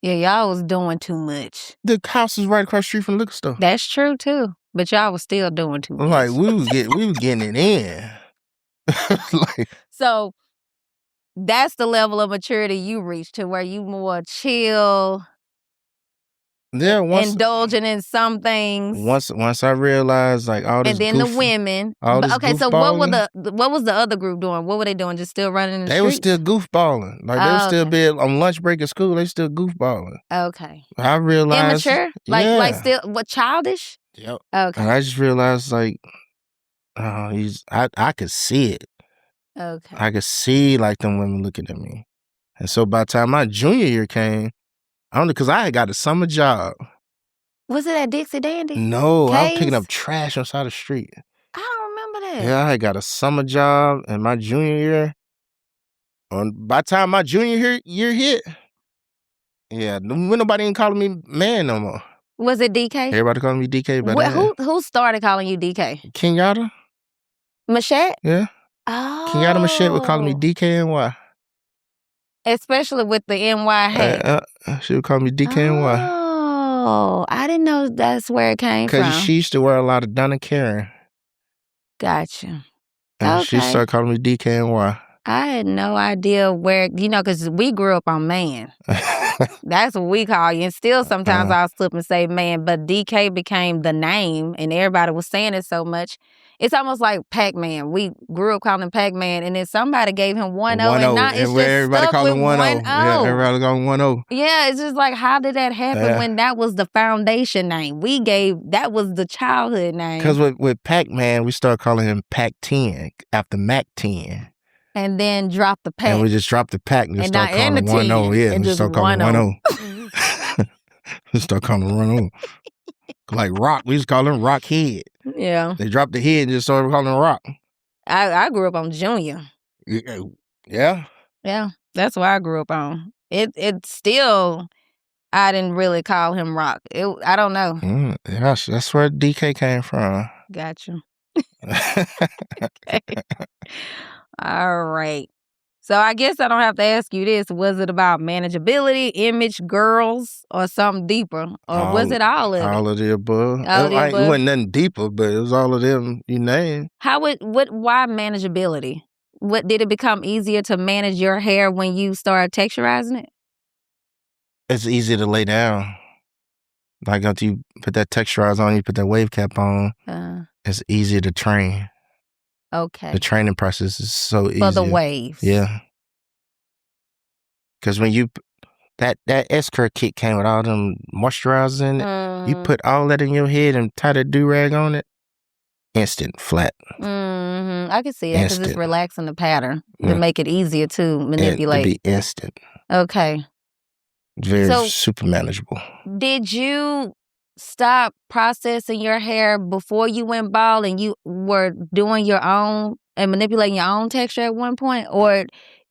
Yeah, y'all was doing too much. The house is right across the street from the liquor store. That's true too, but y'all was still doing too much. Like we was getting it in. So that's the level of maturity you reached to where you more chill. Yeah, indulging in some things. Once I realized like all this, and then the women. Okay, so what was the other group doing? What were they doing? Just still running in the streets? They were still goofballing. Like they were still being on lunch break at school. They still goofballing. Okay. I realized immature, like still what childish? Yep. Okay. And I just realized like, I could see it. Okay. I could see like them women looking at me, and so by the time my junior year came. Only because I had got a summer job. Was it at Dixie Dandy? No, I was picking up trash on the side of the street. I don't remember that. Yeah, I had got a summer job in my junior year. By the time my junior year hit, yeah, nobody ain't calling me man no more. Was it DK? Everybody calling me DK. Who started calling you DK? Kenyatta. Machette? Yeah. Oh. Kenyatta Machette would call me DKNY. Especially with the NY hat. She would call me DKNY. Oh, I didn't know that's where it came from. Because she used to wear a lot of Donna Karen. Gotcha. And she started calling me DKNY. I had no idea where, because we grew up on man. That's what we call you. And still sometimes I'll slip and say man, but DK became the name and everybody was saying it so much. It's almost like Pac-Man. We grew up calling him Pac-Man, and then somebody gave him 1-0, and now it's just everybody stuck with 1-0. Yeah, everybody calling 1-0. Yeah, it's just like, how did that happen when that was the foundation name? That was the childhood name. Because with Pac-Man, we started calling him Pac-10 after Mac-10. And then drop the Pac. And we just dropped the Pac and just started calling him 1-0. Yeah, and just started calling him 1-0. Just started calling him 1-0. Like Rock, we just call him Rockhead. Yeah. They dropped the head and just started calling him Rock. I grew up on Junior. Yeah? Yeah, that's what I grew up on. It still, I didn't really call him Rock. I don't know. That's where DK came from. Gotcha. Okay. All right. So I guess I don't have to ask you this. Was it about manageability, image, girls, or something deeper? Or was it all of it? All of the above. All of the It above? wasn't nothing deeper, but it was all of them you named. Why manageability? What did it become easier to manage your hair when you started texturizing it? It's easy to lay down. Like after you put that texturizer on, you put that wave cap on, it's easier to train. Okay. The training process is so easy. For the waves. Yeah. Because when you, that S-Curl kit came with all them moisturizers in it. You put all that in your head and tie the do-rag on it, instant flat. I can see it because it's relaxing the pattern to make it easier to manipulate. It'd be instant. Okay. Very super manageable. Did you stop processing your hair before you went bald and you were doing your own and manipulating your own texture at one point? Or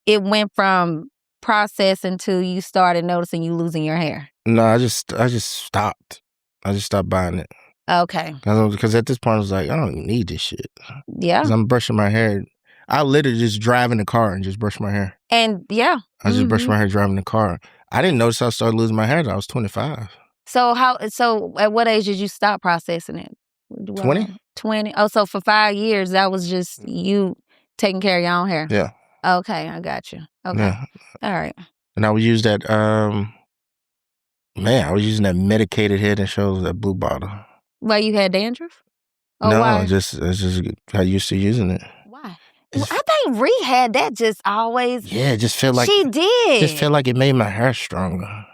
it went from processing to you started noticing you losing your hair? No, I just stopped. I just stopped buying it. Okay. Because at this point I was like, I don't even need this shit. Yeah. Because I'm brushing my hair. I literally just drive in the car and just brush my hair. And yeah. I just brush my hair driving the car. I didn't notice I started losing my hair until I was 25. So at what age did you stop processing it? 20. 20. Oh, so for 5 years that was just you taking care of your own hair. Yeah. Okay, I got you. Okay. Yeah. All right. And I would use that I was using that medicated Head and Shoulders, that blue bottle. Why, you had dandruff? Oh, no, why? It's just I used to using it. Why? Well, I think Ree had that just always. Yeah, it just felt like she did. Just felt like it made my hair stronger.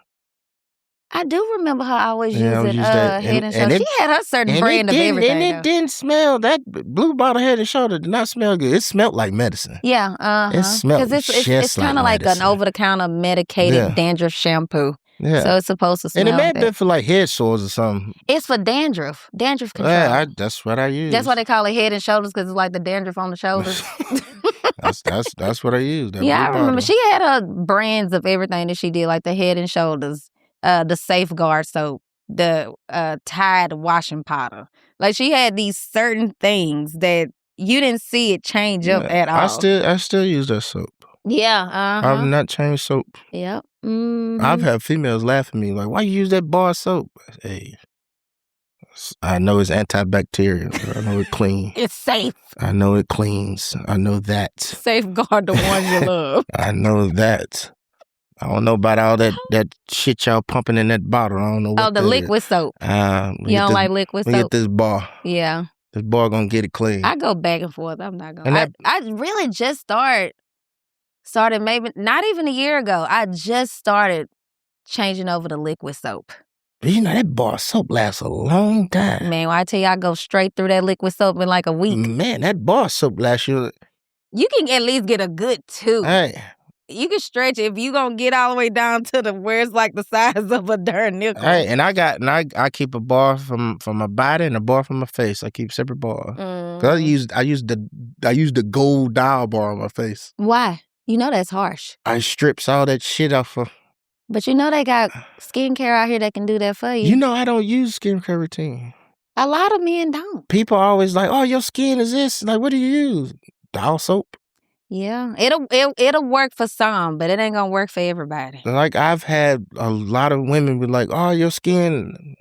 I do remember her always using Head and Shoulders. She had her certain brand of everything. And it didn't smell, that blue bottle Head and Shoulders did not smell good. It smelled like medicine. Yeah, It smelled it's kind of like an over-the-counter medicated dandruff shampoo. Yeah. So it's supposed to smell. And it may have been for like head sores or something. It's for dandruff control. Yeah, that's what I use. That's why they call it Head and Shoulders, because it's like the dandruff on the shoulders. that's what I use. Yeah, I remember she had her brands of everything that she did, like the Head and Shoulders, the Safeguard soap, the Tide washing powder. Like she had these certain things that you didn't see it change up at all. I still use that soap. Yeah, I've not changed soap. Yep. I've had females laugh at me like, "Why you use that bar soap?" Hey, I know it's antibacterial. I know it cleans. It's safe. I know it cleans. I know that. Safeguard the ones you love. I know that. I don't know about all that shit y'all pumping in that bottle. I don't know what the liquid soap. You don't like liquid soap? Get this bar. Yeah. This bar gonna get it clean. I go back and forth. I'm not gonna. I really just started maybe not even a year ago. I just started changing over to liquid soap. You know, that bar soap lasts a long time. Man, when I tell you I go straight through that liquid soap in like a week. Man, that bar soap lasts you. You can at least get a good 2. Hey. You can stretch it if you gonna get all the way down to where it's like the size of a darn nickel. Hey, and I keep a bar from my body and a bar from my face. I keep separate bars. Cause I use the gold dial bar on my face. Why? You know that's harsh. I strips all that shit off of. But you know they got skincare out here that can do that for you. You know I don't use skincare routine. A lot of men don't. People are always like, "Oh, your skin is this." Like, what do you use? Dial soap. Yeah, it'll work for some, but it ain't gonna work for everybody. Like I've had a lot of women be like, "Oh, your skin,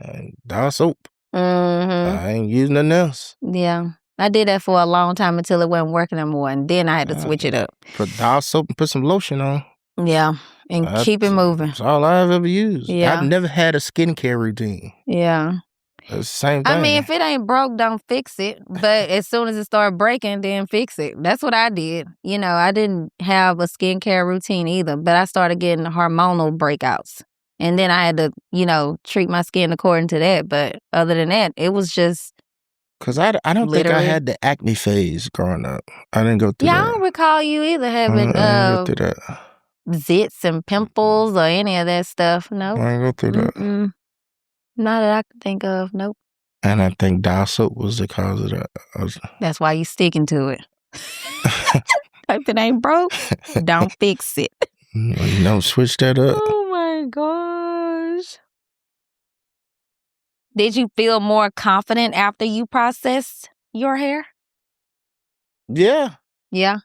dial soap." I ain't using nothing else. Yeah, I did that for a long time until it wasn't working anymore, and then I had to switch it up. Put dial soap and put some lotion on. Yeah, and keep it moving. That's all I've ever used. Yeah. I've never had a skincare routine. Yeah. It's the same thing. I mean, if it ain't broke, don't fix it. But as soon as it started breaking, then fix it. That's what I did. You know, I didn't have a skincare routine either, but I started getting hormonal breakouts. And then I had to, treat my skin according to that. But other than that, it was just... Because I don't think I had the acne phase growing up. I didn't go through that. Yeah, I don't recall you either having I didn't go through that. Zits and pimples or any of that stuff. No. I didn't go through that. Not that I can think of. Nope. And I think dial soap was the cause of that. That's why you sticking to it. If it ain't broke, don't fix it. Switch that up. Oh my gosh. Did you feel more confident after you processed your hair? Yeah. Yeah.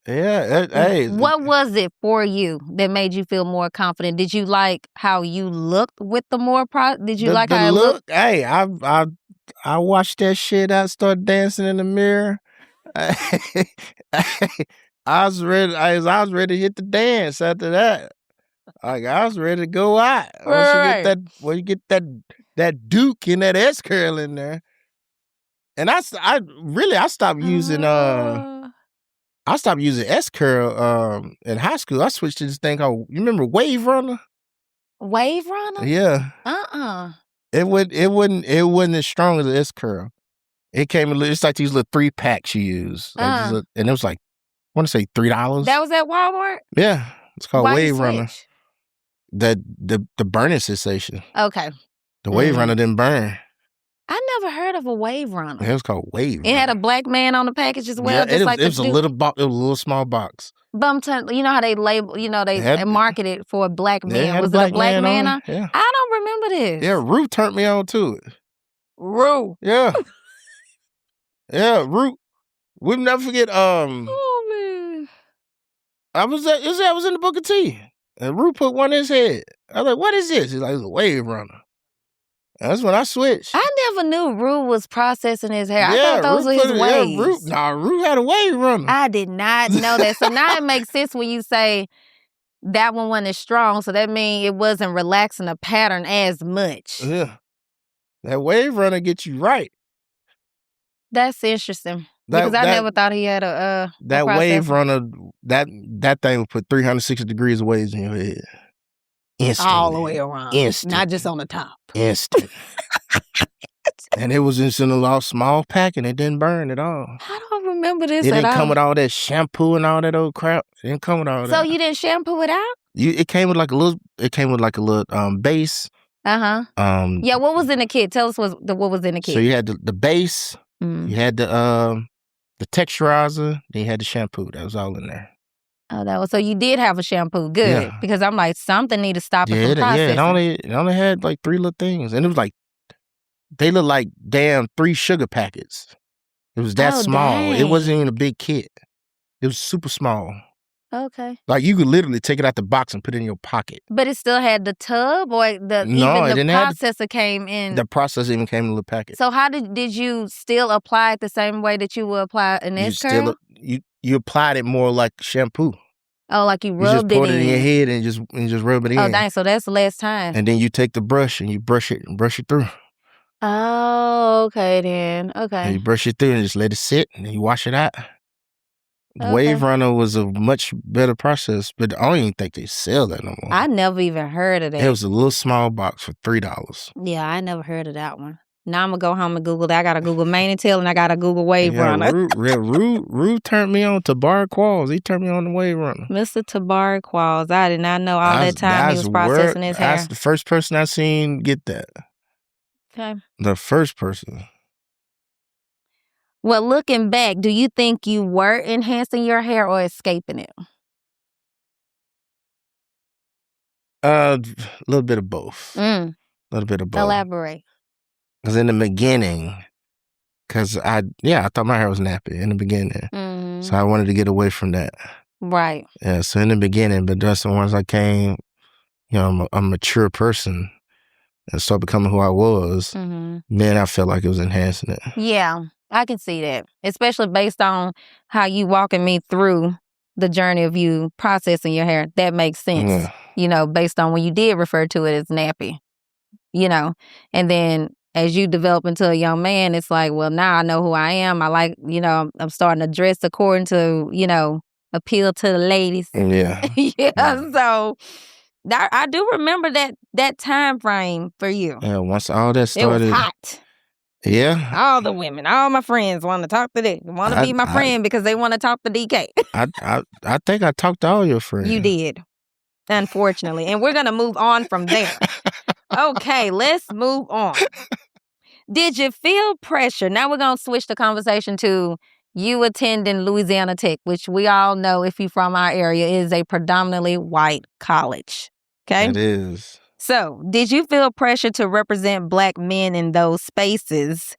Yeah. Hey. What was it for you that made you feel more confident? Did you like how you looked with the more Did you like the how it look? looked? Hey, I watched that shit. I started dancing in the mirror. I was ready. I was ready to hit the dance after that. Like I was ready to go out. Once you get Right. that Duke and that S curl in there. And I stopped using I stopped using S curl in high school. I switched to this thing called, you remember Wave Runner? Wave Runner? Yeah. It wasn't as strong as the S curl. It came it's like these little 3-packs you use. And it was like, I want to say $3. That was at Walmart? Yeah. It's called Why Wave you Runner. switch? The burning sensation. Okay. The Wave Runner didn't burn. I never heard of a Wave Runner. It was called Wave Runner. It had a black man on the package as well. Yeah, it was a little small box. But I'm telling you know how they label, they market it for a black man. Was it a black man on? Yeah. I don't remember this. Yeah, Rue turned me on to it. Rue. Yeah. Yeah, Rue. We'll never forget. Oh man. I was in the Booker T, and Rue put one in his head. I was like, "What is this?" He's like, "It's a Wave Runner." That's when I switched. I never knew Rue was processing his hair. I thought those were his waves. Rue had a Wave Runner. I did not know that. So now it makes sense when you say that one wasn't as strong. So that means it wasn't relaxing the pattern as much. Yeah, that Wave Runner gets you right. That's interesting. Because I never thought he had a Wave Runner, that thing would put 360 degrees of waves in your head. Instant. All the way around. Instant. Not just on the top. Instant. And it was just in a small pack and it didn't burn at all. I don't remember this at all. It didn't come with all that shampoo and all that old crap. It didn't come with all that. So you didn't shampoo it out? It came with like a little base. Yeah, what was in the kit? Tell us what was in the kit. So you had the base, you had the texturizer, then you had the shampoo. That was all in there. Oh, so you did have a shampoo. Good. Yeah. Because I'm like, something need to stop it from processing. Yeah, it only had like 3 little things. And it was like, they looked like damn 3 sugar packets. It was that small. Dang. It wasn't even a big kit. It was super small. Okay. Like you could literally take it out the box and put it in your pocket. But it still had the tub or the processor came in? The processor even came in a little packet. So how did you still apply it the same way that you would apply an S-curl? You applied it more like shampoo. Oh, like you rubbed it in. You just poured it in your head and just rub it in. Oh, dang. So that's the last time. And then you take the brush and you brush it through. Oh, okay then. Okay. And you brush it through and just let it sit and then you wash it out. Okay. Wave Runner was a much better process, but I don't even think they sell that no more. I never even heard of that. It was a little small box for $3. Yeah, I never heard of that one. Now I'm going to go home and Google that. I got to Google mane and tail and I got to Google Wave Runner. Rue turned me on to Tabari Qualls. He turned me on to Wave Runner. Mr. Tabari Qualls. I did not know all that time he was processing his hair. That's the first person I seen get that. Okay. The first person. Well, looking back, do you think you were enhancing your hair or escaping it? A little bit of both. A little bit of both. Elaborate. Because in the beginning, I thought my hair was nappy in the beginning. Mm-hmm. So I wanted to get away from that. Right. Yeah, so in the beginning, but just once I came, I'm a mature person and started becoming who I was, then I felt like it was enhancing it. Yeah, I can see that. Especially based on how you walking me through the journey of you processing your hair. That makes sense. Yeah. Based on when you did refer to it as nappy. And then as you develop into a young man, it's like, well, now I know who I am. I like, I'm starting to dress according to, appeal to the ladies. Yeah. Yeah. So I do remember that time frame for you. Yeah, once all that started. It was hot. Yeah. All the women, all my friends want to talk to them. Want to be my friend because they want to talk to DK. I think I talked to all your friends. You did. Unfortunately. And we're going to move on from there. Okay, let's move on. Did you feel pressure? Now we're going to switch the conversation to you attending Louisiana Tech, which we all know, if you're from our area, is a predominantly white college. Okay? It is. So, did you feel pressure to represent Black men in those spaces,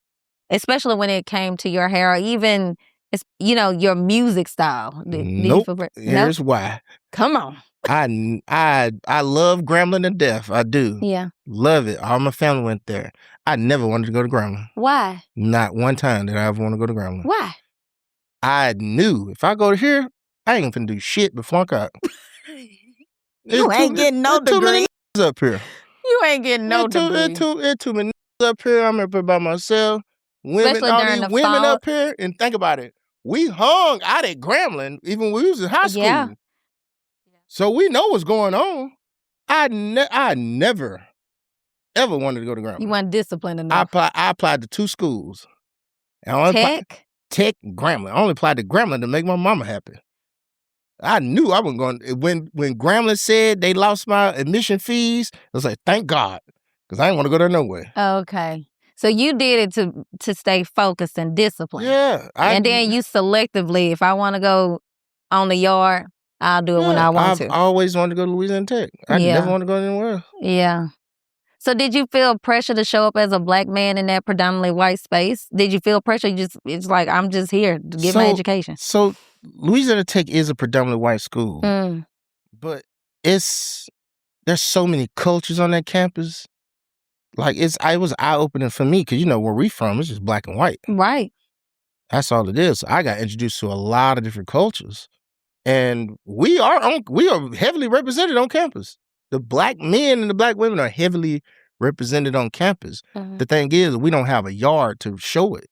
especially when it came to your hair, or even It's, your music style. Did you feel Here's why. Come on. I love Grambling to death. I do. Yeah. Love it. All my family went there. I never wanted to go to Grambling. Why? Not one time did I ever want to go to Grambling. Why? I knew if I go to here, I ain't gonna do shit but flunk out. You ain't getting no degree. Too many up here. You ain't getting no degree. Too many up here. I'm up here by myself. Women, all these women up here, and think about it. We hung out at Grambling even when we was in high school. Yeah. So we know what's going on. I never, ever wanted to go to Grambling. You weren't disciplined enough. I applied to 2 schools. Tech? Tech, Grambling. I only applied to Grambling to make my mama happy. I knew I wasn't going. When Grambling said they lost my admission fees, I was like, thank God, because I didn't want to go there no way. Okay. So you did it to stay focused and disciplined. Yeah. And then you selectively, if I want to go on the yard, I'll do it when I want to. I always wanted to go to Louisiana Tech. I never want to go anywhere else. Yeah. So did you feel pressure to show up as a Black man in that predominantly white space? Did you feel pressure? It's like, I'm just here to get my education. So Louisiana Tech is a predominantly white school. But there's so many cultures on that campus. Like, it was eye-opening for me because, where we from, it's just black and white. Right. That's all it is. So I got introduced to a lot of different cultures. And we are heavily represented on campus. The Black men and the Black women are heavily represented on campus. The thing is, we don't have a yard to show it.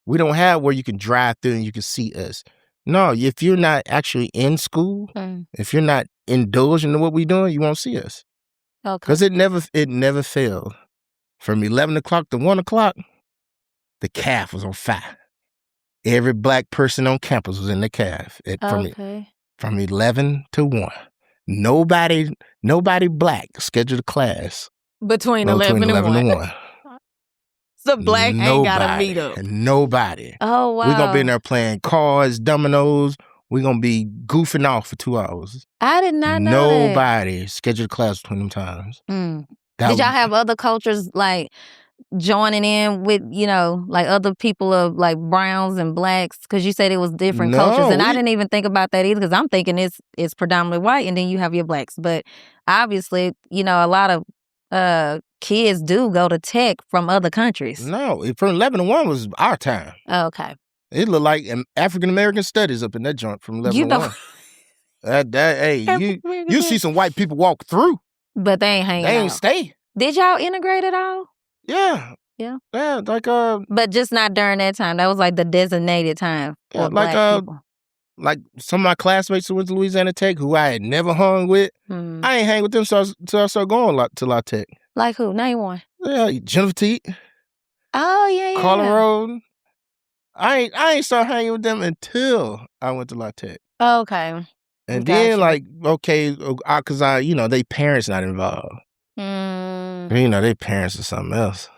We don't have where you can drive through and you can see us. No, if you're not actually in school, if you're not indulging in what we're doing, you won't see us. Okay. Because it never failed. From 11 o'clock to 1 o'clock, the calf was on fire. Every Black person on campus was in the calf from 11 to 1. Nobody Black scheduled a class between 11 and 1. So Black ain't got to meet up. Nobody. Oh, wow. We're going to be in there playing cards, dominoes. We're going to be goofing off for 2 hours. I did not know that. Nobody scheduled a class between them times. Did y'all have other cultures, like, joining in with, like other people of like browns and Blacks? Because you said it was different cultures. And I didn't even think about that either because I'm thinking it's predominantly white and then you have your Blacks. But obviously, a lot of kids do go to Tech from other countries. No, from 11 to 1 was our time. Okay. It looked like African-American studies up in that joint from 11 to 1. Hey, you see some white people walk through. But they ain't hanging out. They ain't stay. Did y'all integrate at all? Yeah. Yeah. Yeah, like But just not during that time. That was like the designated time for Black people. Like some of my classmates who went to Louisiana Tech who I had never hung with. I ain't hang with them till I started going to La Tech. Like who? Name one. Yeah, Jennifer Teet. Oh, yeah. Carla Road. I ain't started hanging with them until I went to La Tech. Okay. And then because they parents not involved. Their parents are something else.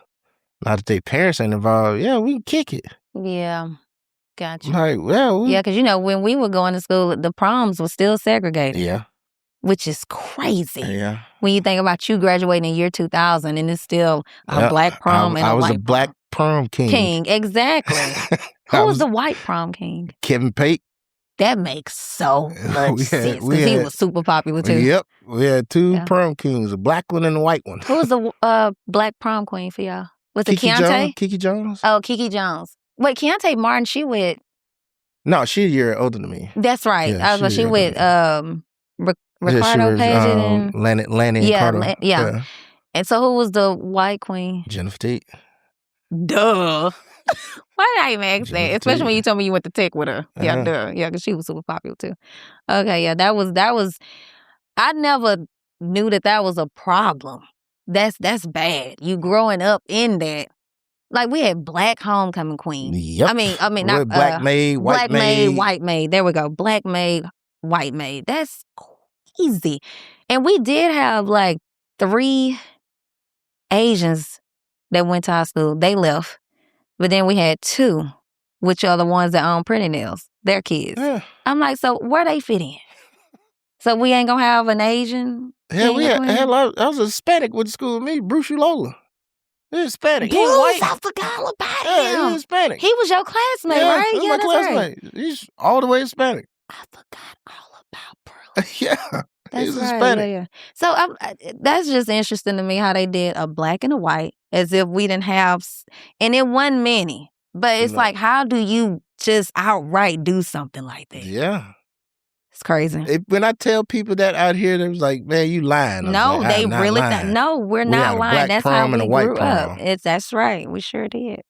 Now that their parents ain't involved, we can kick it. Yeah. Gotcha. Like, because, when we were going to school, the proms were still segregated. Yeah. Which is crazy. Yeah. When you think about you graduating in year 2000 and it's still a Black prom and a white prom. I was a Black prom king. Exactly. Who was the white prom king? Kevin Pate. That makes so much sense because he was super popular too. Yep. We had 2 prom kings, a Black one and a white one. Who was the Black prom queen for y'all? Was it Keontae? Kiki Jones. Oh, Kiki Jones. Wait, Keontae Martin, she with... No, she's a year older than me. That's right. Yeah, she with Ricardo Paget and... Lanny and Carter. Yeah. And so who was the white queen? Jennifer Teet. Duh. Why did I even ask that? Especially when you told me you went to Tech with her. Yeah, duh. Yeah, because she was super popular too. Okay, yeah, that was. I never knew that was a problem. That's bad. You growing up in that. Like we had Black homecoming queen. Yep. I mean not Black maid, white maid. White maid. There we go. Black maid, white maid. That's crazy. And we did have like 3 Asians that went to our school. They left. But then we had 2, which are the ones that own Pretty Nails. Their kids. Yeah. I'm like, so where they fit in? So we ain't gonna have an Asian? Yeah, I was a Hispanic with the school with me, Bruce Ulola. He's Hispanic. He Bruce, ain't white. I forgot all about Yeah, him. he's Hispanic. He was your classmate, right? He was Yeah, my that's classmate. right. He's all the way Hispanic. I forgot all about Bruce. Yeah, That's he's right. Hispanic. Yeah. So that's just interesting to me how they did a black and a white as if we didn't have, and it wasn't many. But it's like, how do you just outright do something like that? Yeah. It's crazy. When I tell people that out here, they was like, man, you lying. No, like, they really lying. no, we're not lying. Black That's prom how and we a white grew prom. up. That's right. We sure did.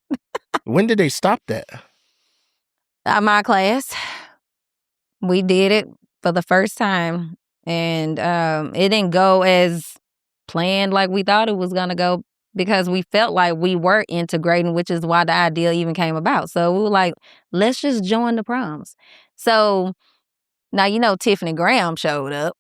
When did they stop that? My class, we did it for the first time. And it didn't go as planned like we thought it was going to go because we felt like we were integrating, which is why the idea even came about. So we were like, let's just join the proms. So now, Tiffany Graham showed up,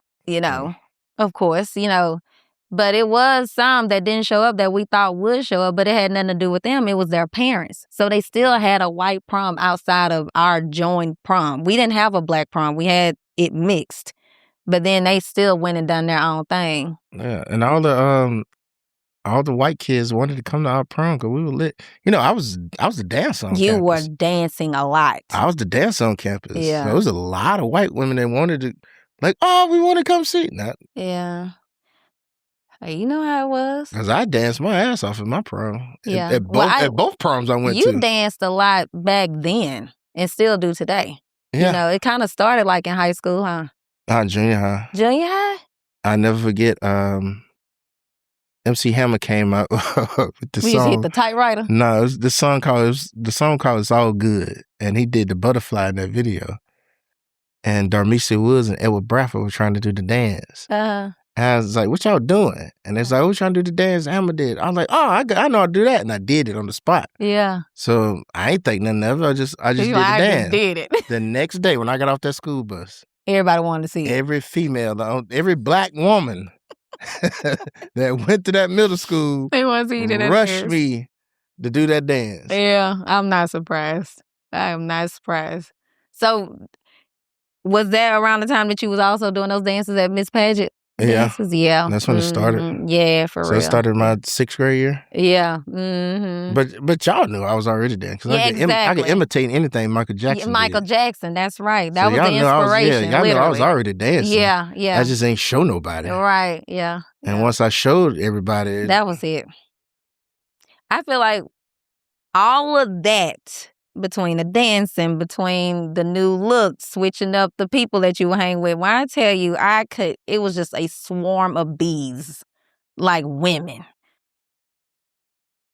of course, but it was some that didn't show up that we thought would show up, but it had nothing to do with them. It was their parents. So they still had a white prom outside of our joined prom. We didn't have a black prom. We had it mixed. But then they still went and done their own thing. Yeah, and all the white kids wanted to come to our prom because we were lit. I was the dancer on campus. You were dancing a lot. I was the dancer on campus. Yeah. There was a lot of white women that wanted to, like, oh, we want to come see. Yeah. Hey, you know how it was. Because I danced my ass off at my prom. Yeah. At both proms I went to. You danced a lot back then and still do today. Yeah. It kind of started like in high school, huh? Junior high. Junior high? I never forget, MC Hammer came out with the We song. used to hit the typewriter? No, it was the song called It's All Good. And he did the butterfly in that video. And Darmesia Woods and Edward Bradford were trying to do the dance. Uh-huh. And I was like, what y'all doing? And it's like, we're trying to do the dance Hammer did. I was like, oh, I know how to do that. And I did it on the spot. Yeah. So I ain't think nothing of it. I just did the dance. Just did it. The next day when I got off that school bus. Everybody wanted to see it. Every female, every black woman that went to that middle school they want to see it rushed me to do that dance. Yeah, I'm not surprised. I am not surprised. So was that around the time that you was also doing those dances at Miss Paget? Dances? Yeah. That's when it started. Yeah, for real. So it started in my 6th grade year? Yeah. Mm-hmm. But y'all knew I was already dancing. Yeah, exactly. I could imitate anything Michael Jackson did. Jackson, that's right. That so was the inspiration, y'all knew I was already dancing. Yeah. I just ain't show nobody. Right, yeah. And once I showed everybody. That was it. I feel like all of that, between the dancing, between the new looks, switching up the people that you hang with. When I tell you, it was just a swarm of bees, like women.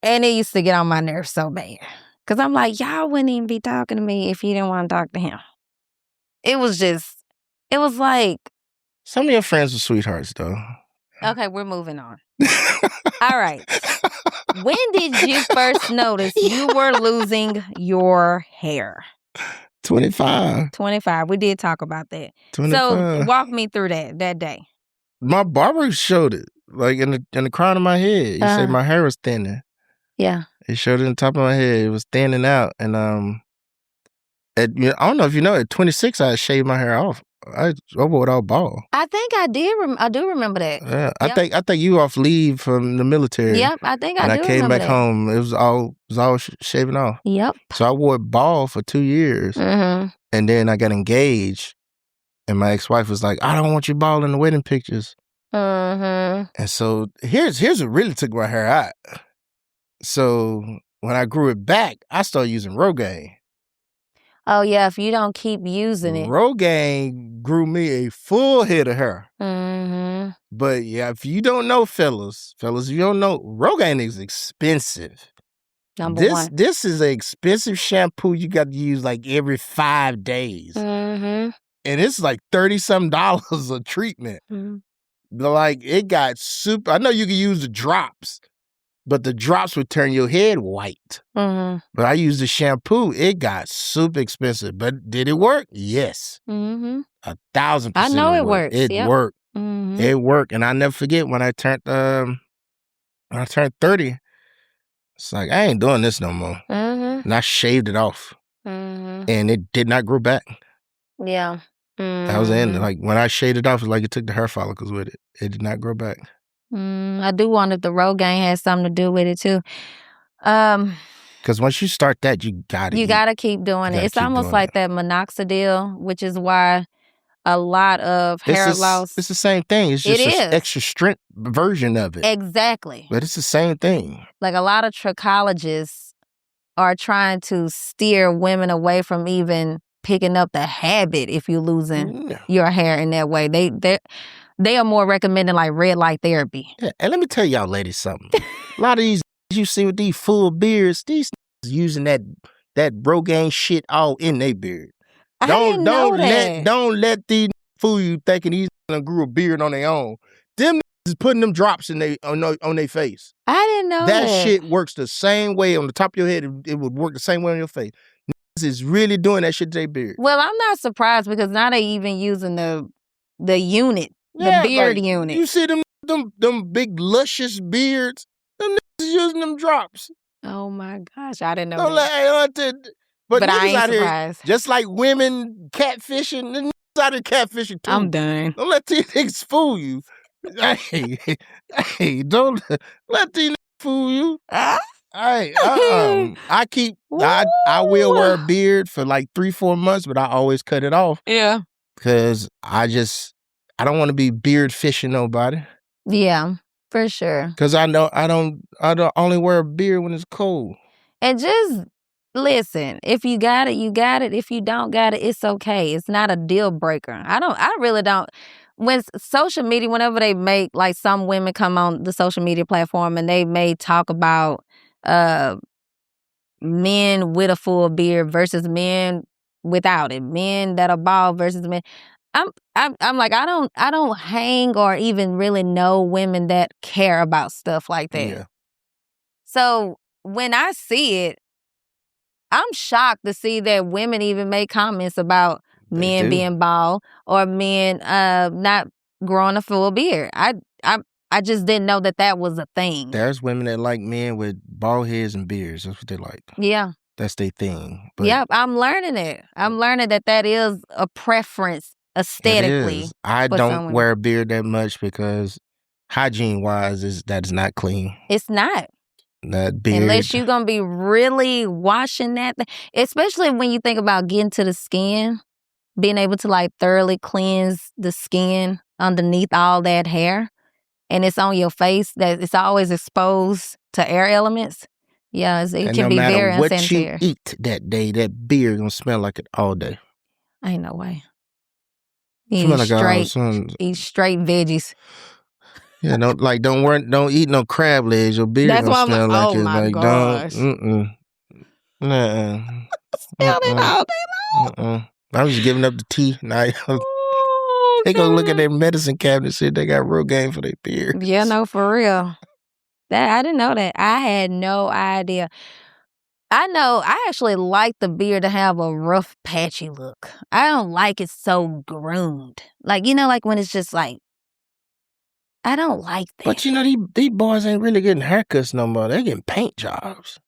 And it used to get on my nerves so bad. Because I'm like, y'all wouldn't even be talking to me if you didn't want to talk to him. It was like. Some of your friends were sweethearts, though. Okay, we're moving on. All right. When did you first notice you were losing your hair? 25. 25. We did talk about that. 25. So walk me through that day. My barber showed it, like in the crown of my head. He said my hair was thinning. Yeah. He showed it in the top of my head. It was thinning out. And I don't know if you know, at 26, I shaved my hair off. I wore it all bald. I think I did. I do remember that. Yeah, yep. I think you were off leave from the military. Yep, I think I do. And I came back home. It was all shaving off. Yep. So I wore it bald for 2 years, and then I got engaged, and my ex-wife was like, "I don't want you bald in the wedding pictures." And so here's what really took my hair out. So when I grew it back, I started using Rogaine. Oh, yeah, if you don't keep using it. Rogaine grew me a full head of hair. But yeah, if you don't know, fellas, if you don't know, Rogaine is expensive. Number one. This is an expensive shampoo you got to use like every 5 days. And it's like $30-some a treatment. Like, it got super. I know you can use the drops, but the drops would turn your head white. But I used the shampoo. It got super expensive. But did it work? Yes. 1,000%. I know it works. It worked. It worked. And I never forget when I turned 30, it's like, I ain't doing this no more. And I shaved it off. And it did not grow back. Yeah. That was the end. Like, when I shaved it off, it's like it took the hair follicles with it. It did not grow back. I do wonder if the Rogaine has something to do with it too. Because once you start that, you gotta keep doing it. It's almost like that minoxidil, which is why a lot of hair loss. It's the same thing. It's just an extra strength version of it. Exactly. But it's the same thing. Like a lot of trichologists are trying to steer women away from even picking up the habit if you're losing your hair in that way. They are more recommending like red light therapy. Yeah, and let me tell y'all ladies something. A lot of these you see with these full beards, these using that Rogaine shit all in their beard. Don't let these fool you thinking these grew a beard on their own. Them is putting them drops in on their face. I didn't know that. That shit works the same way on the top of your head. It would work the same way on your face. Is really doing that shit to their beard. Well, I'm not surprised because now they even using the unit, the beard unit. You see them big luscious beards. Them niggas is using them drops. Oh my gosh, I didn't know that. But I ain't out surprised. Here, just like women catfishing, the niggas out here catfishing too. I'm done. Don't let these niggas fool you. Hey, don't let these niggas fool you. I will wear a beard for like 3-4 months, but I always cut it off. Yeah. Because I don't want to be beard fishing nobody. Yeah, for sure. Because I don't only wear a beard when it's cold. And just listen, if you got it, you got it. If you don't got it, it's okay. It's not a deal breaker. I really don't. When social media, whenever they make, like some women come on the social media platform and they may talk about men with a full beard versus men without it, men that are bald versus men. I'm like, I don't hang or even really know women that care about stuff like that. Yeah. So when I see it, I'm shocked to see that women even make comments about men being bald or men not growing a full beard. I just didn't know that was a thing. There's women that like men with bald heads and beards. That's what they like. Yeah. That's their thing. But yep, I'm learning it. I'm learning that is a preference aesthetically. I don't wear a beard that much because hygiene-wise, that is not clean. It's not. That beard. Unless you're going to be really washing that thing. Especially when you think about getting to the skin, being able to like thoroughly cleanse the skin underneath all that hair. And it's on your face, that it's always exposed to air elements. Yeah, it can be very unsanitary. No matter what you eat that day, that beard gonna smell like it all day. Ain't no way. Eat straight veggies. Yeah, don't eat no crab legs. Your beard gonna smell like it. My gosh. Smell it all day long. I was giving up the tea. Now they gonna look at their medicine cabinet and see they got Rogaine for their beard. Yeah, no, for real. I didn't know that. I had no idea. I actually like the beard to have a rough, patchy look. I don't like it so groomed. Like, like when it's just like, I don't like that. But these boys ain't really getting haircuts no more. They're getting paint jobs.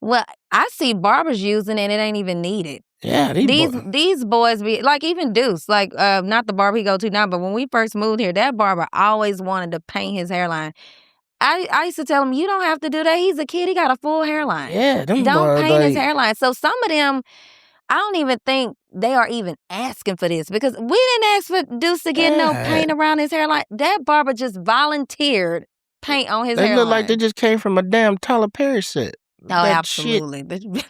Well, I see barbers using it and it ain't even needed. Yeah, these boys be like, even Deuce, like not the barber he go to now, but when we first moved here, that barber always wanted to paint his hairline. I used to tell him, you don't have to do that. He's a kid. He got a full hairline. Yeah, don't paint his hairline. So some of them, I don't even think they are even asking for this because we didn't ask for Deuce to get no paint around his hairline. That barber just volunteered paint on his hairline. They look like they just came from a damn Tyler Perry set. Oh, absolutely.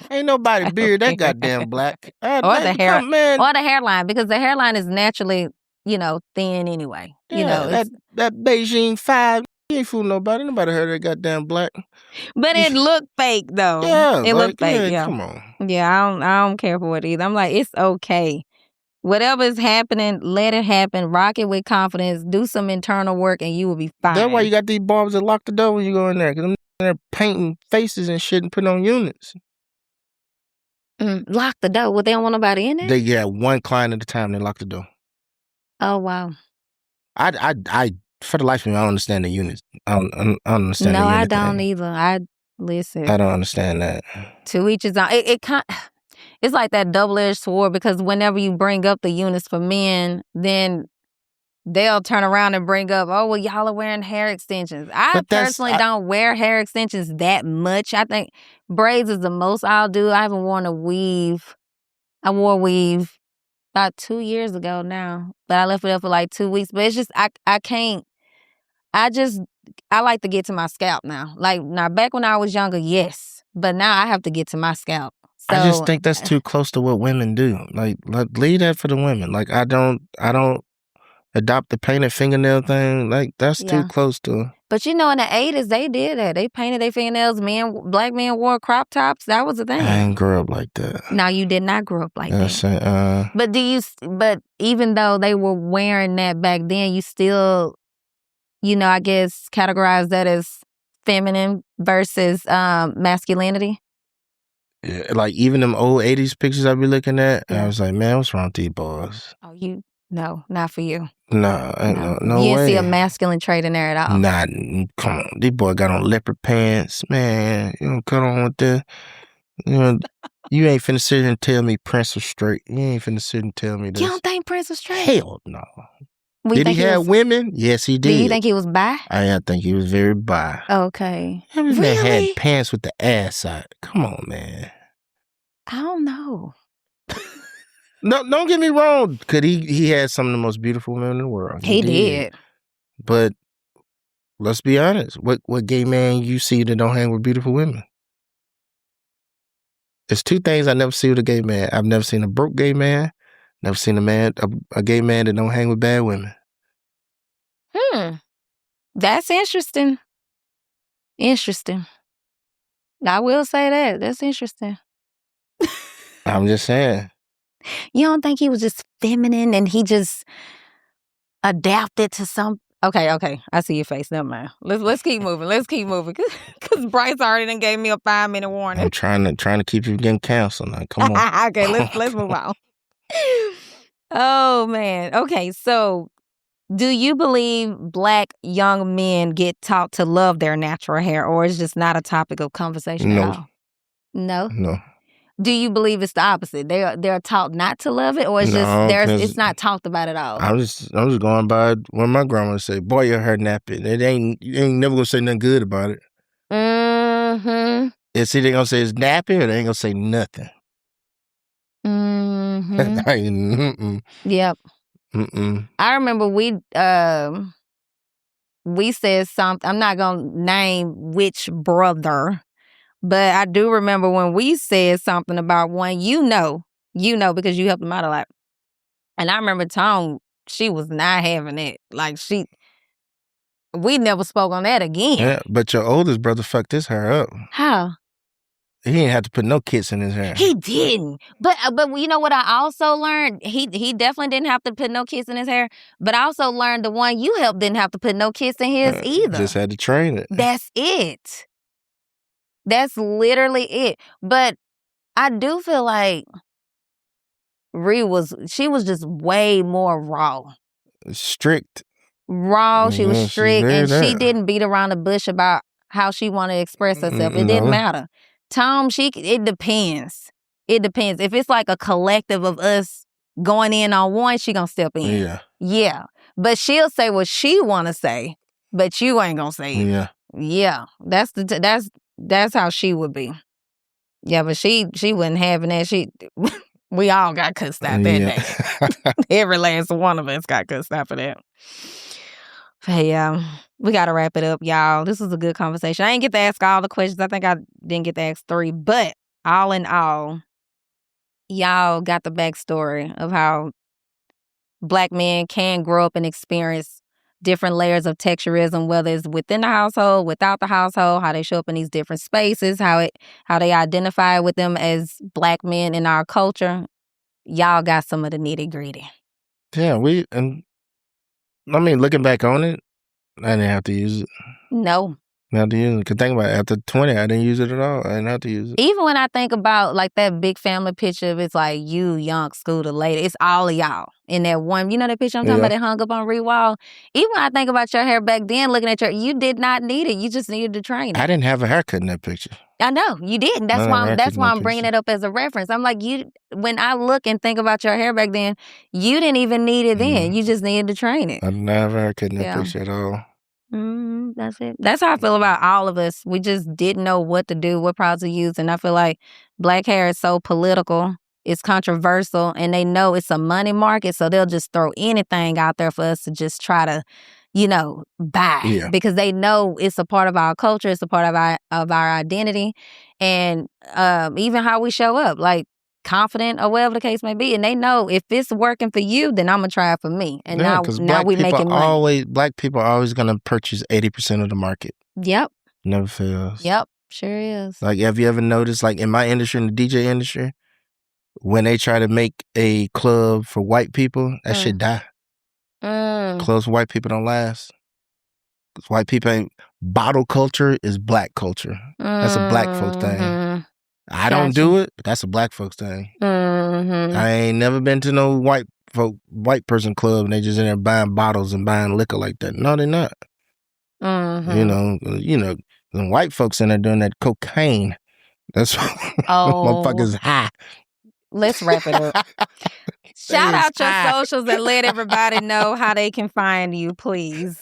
Ain't nobody beard that goddamn black. Or the hairline, because the hairline is naturally, thin anyway. Yeah, that Beijing 5, you ain't fooling nobody. Nobody heard that goddamn black. But it looked fake though. Yeah, it looked fake. Yeah, come on. Yeah, I don't care for it either. I'm like, it's okay. Whatever is happening, let it happen. Rock it with confidence. Do some internal work, and you will be fine. That's why you got these barbers that lock the door when you go in there, because they're painting faces and shit and putting on units. Lock the door. Well, they don't want nobody in there? They get one client at a time. They lock the door. Oh, wow. I for the life of me, I don't understand the units. I don't understand the unit I don't either. Listen. I don't understand that. To each his own. It's like that double-edged sword because whenever you bring up the units for men, then they'll turn around and bring up, oh, well, y'all are wearing hair extensions. I personally don't wear hair extensions that much. I think braids is the most I'll do. I haven't worn a weave. I wore a weave about 2 years ago now, but I left it up for like 2 weeks. But it's just, I can't, I like to get to my scalp now. Like, now back when I was younger, yes. But now I have to get to my scalp. So, I just think that's too close to what women do. Like leave that for the women. Like, I don't adopt the painted fingernail thing. Like, that's too close to. But in the 80s, they did that. They painted their fingernails. Black men wore crop tops. That was a thing. I didn't grow up like that. No, you did not grow up like that. But even though they were wearing that back then, you still, I guess, categorize that as feminine versus masculinity. Yeah, like even them old 80s pictures I be looking at, I was like, man, what's wrong with these boys? Oh, no, not for you. No way. You didn't see a masculine trait in there at all. Nah, come on. These boys got on leopard pants. Man, you don't cut on with that. You ain't finna sit here and tell me Prince was straight. You ain't finna sit and tell me this. You don't think Prince was straight? Hell no. Did he have women? Yes, he did. Do you think he was bi? I think he was very bi. Okay. Every man had pants with the ass out. Come on, man. I don't know. No, don't get me wrong. Because he had some of the most beautiful women in the world. He did. But let's be honest. What gay man you see that don't hang with beautiful women? There's two things I never see with a gay man. I've never seen a broke gay man. Never seen a gay man that don't hang with bad women. That's interesting. I will say that. That's interesting. I'm just saying. You don't think he was just feminine and he just adapted to some? Okay. I see your face. Never mind. Let's keep moving. Because Bryce already done gave me a 5-minute warning. I'm trying to keep you getting canceled now. Come on. Okay, let's move on. Oh man. Okay, so do you believe Black young men get taught to love their natural hair, or is just not a topic of conversation at all? No. Do you believe it's the opposite? They're taught not to love it, or it's it's not talked about at all? I'm just going by when my grandma say, "Boy, your hair nappy." You ain't never gonna say nothing good about it. Mm-hmm. It's either gonna say it's nappy or they ain't gonna say nothing. Mm-hmm. Yep. I remember we said something. I'm not gonna name which brother. But I do remember when we said something about one, because you helped him out a lot. And I remember Tom, she was not having it. Like we never spoke on that again. Yeah, but your oldest brother fucked his hair up. How? He didn't have to put no kits in his hair. He didn't. But you know what I also learned? He definitely didn't have to put no kits in his hair. But I also learned the one you helped didn't have to put no kits in his either. Just had to train it. That's it. That's literally it. But I do feel like she was just way more raw. Strict. Raw, she was strict, and she didn't beat around the bush about how she wanted to express herself. It didn't matter. Tom, it depends. It depends. If it's like a collective of us going in on one, she gonna step in. Yeah. But she'll say what she wanna say, but you ain't gonna say it. Yeah. That's how she would be. Yeah, but she wasn't having that. We all got cussed out that day. Every last one of us got cussed out for that. Hey, we got to wrap it up, y'all. This was a good conversation. I didn't get to ask all the questions. I think I didn't get to ask 3. But all in all, y'all got the backstory of how Black men can grow up and experience different layers of texturism, whether it's within the household, without the household, how they show up in these different spaces, how they identify with them as Black men in our culture. Y'all got some of the nitty gritty. Yeah, looking back on it, I didn't have to use it. No, Not to use it. Because think about it, after 20, I didn't use it at all. I didn't have to use it. Even when I think about like that big family picture, it's like you, young, Scooter, lady. It's all of y'all in that one. You know that picture I'm talking about that hung up on Rewall? Even when I think about your hair back then, looking at you did not need it. You just needed to train it. I didn't have a haircut in that picture. I know you didn't. That's why I'm bringing it up as a reference. I'm like, when I look and think about your hair back then, you didn't even need it then. You just needed to train it. I didn't have a haircut in that picture at all. That's it. That's how I feel about all of us. We just didn't know what to do, what products to use. And I feel like black hair is so political. It's controversial. And they know it's a money market. So they'll just throw anything out there for us to just try to, buy. Yeah. Because they know it's a part of our culture. It's a part of our identity. And even how we show up. Like, confident or whatever the case may be, and they know if it's working for you, then I'm gonna try it for me. And now we making money. Black people are always gonna purchase 80% of the market. Yep. Never fails. Yep, sure is. Like, have you ever noticed, like in my industry, in the DJ industry, when they try to make a club for white people, that shit die. Clubs for white people don't last. Because white people ain't. Bottle culture is black culture. That's a black folk thing. I don't do it, but that's a black folks thing. I ain't never been to no white person club and they just in there buying bottles and buying liquor like that. No, they're not. The white folks in there doing that cocaine. That's motherfuckers high. Let's wrap it up. Shout out your socials and let everybody know how they can find you, please.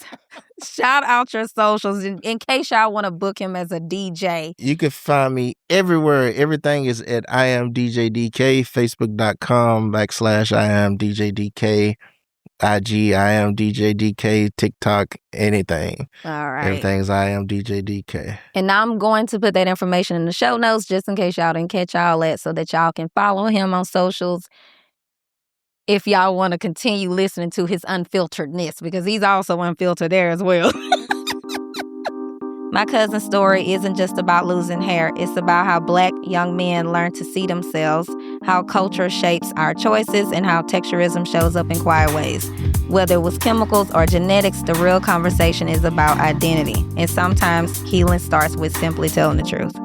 Shout out your socials in case y'all want to book him as a DJ. You can find me everywhere. Everything is at I am DJ DK, Facebook.com/I am DJ DK, IG I am DJ DK, TikTok, anything. All right. Everything's I am DJ DK. And I'm going to put that information in the show notes just in case y'all didn't catch all that so that y'all can follow him on socials. If y'all want to continue listening to his unfilteredness, because he's also unfiltered there as well. My cousin's story isn't just about losing hair. It's about how black young men learn to see themselves, how culture shapes our choices, and how texturism shows up in quiet ways. Whether it was chemicals or genetics, the real conversation is about identity. And sometimes healing starts with simply telling the truth.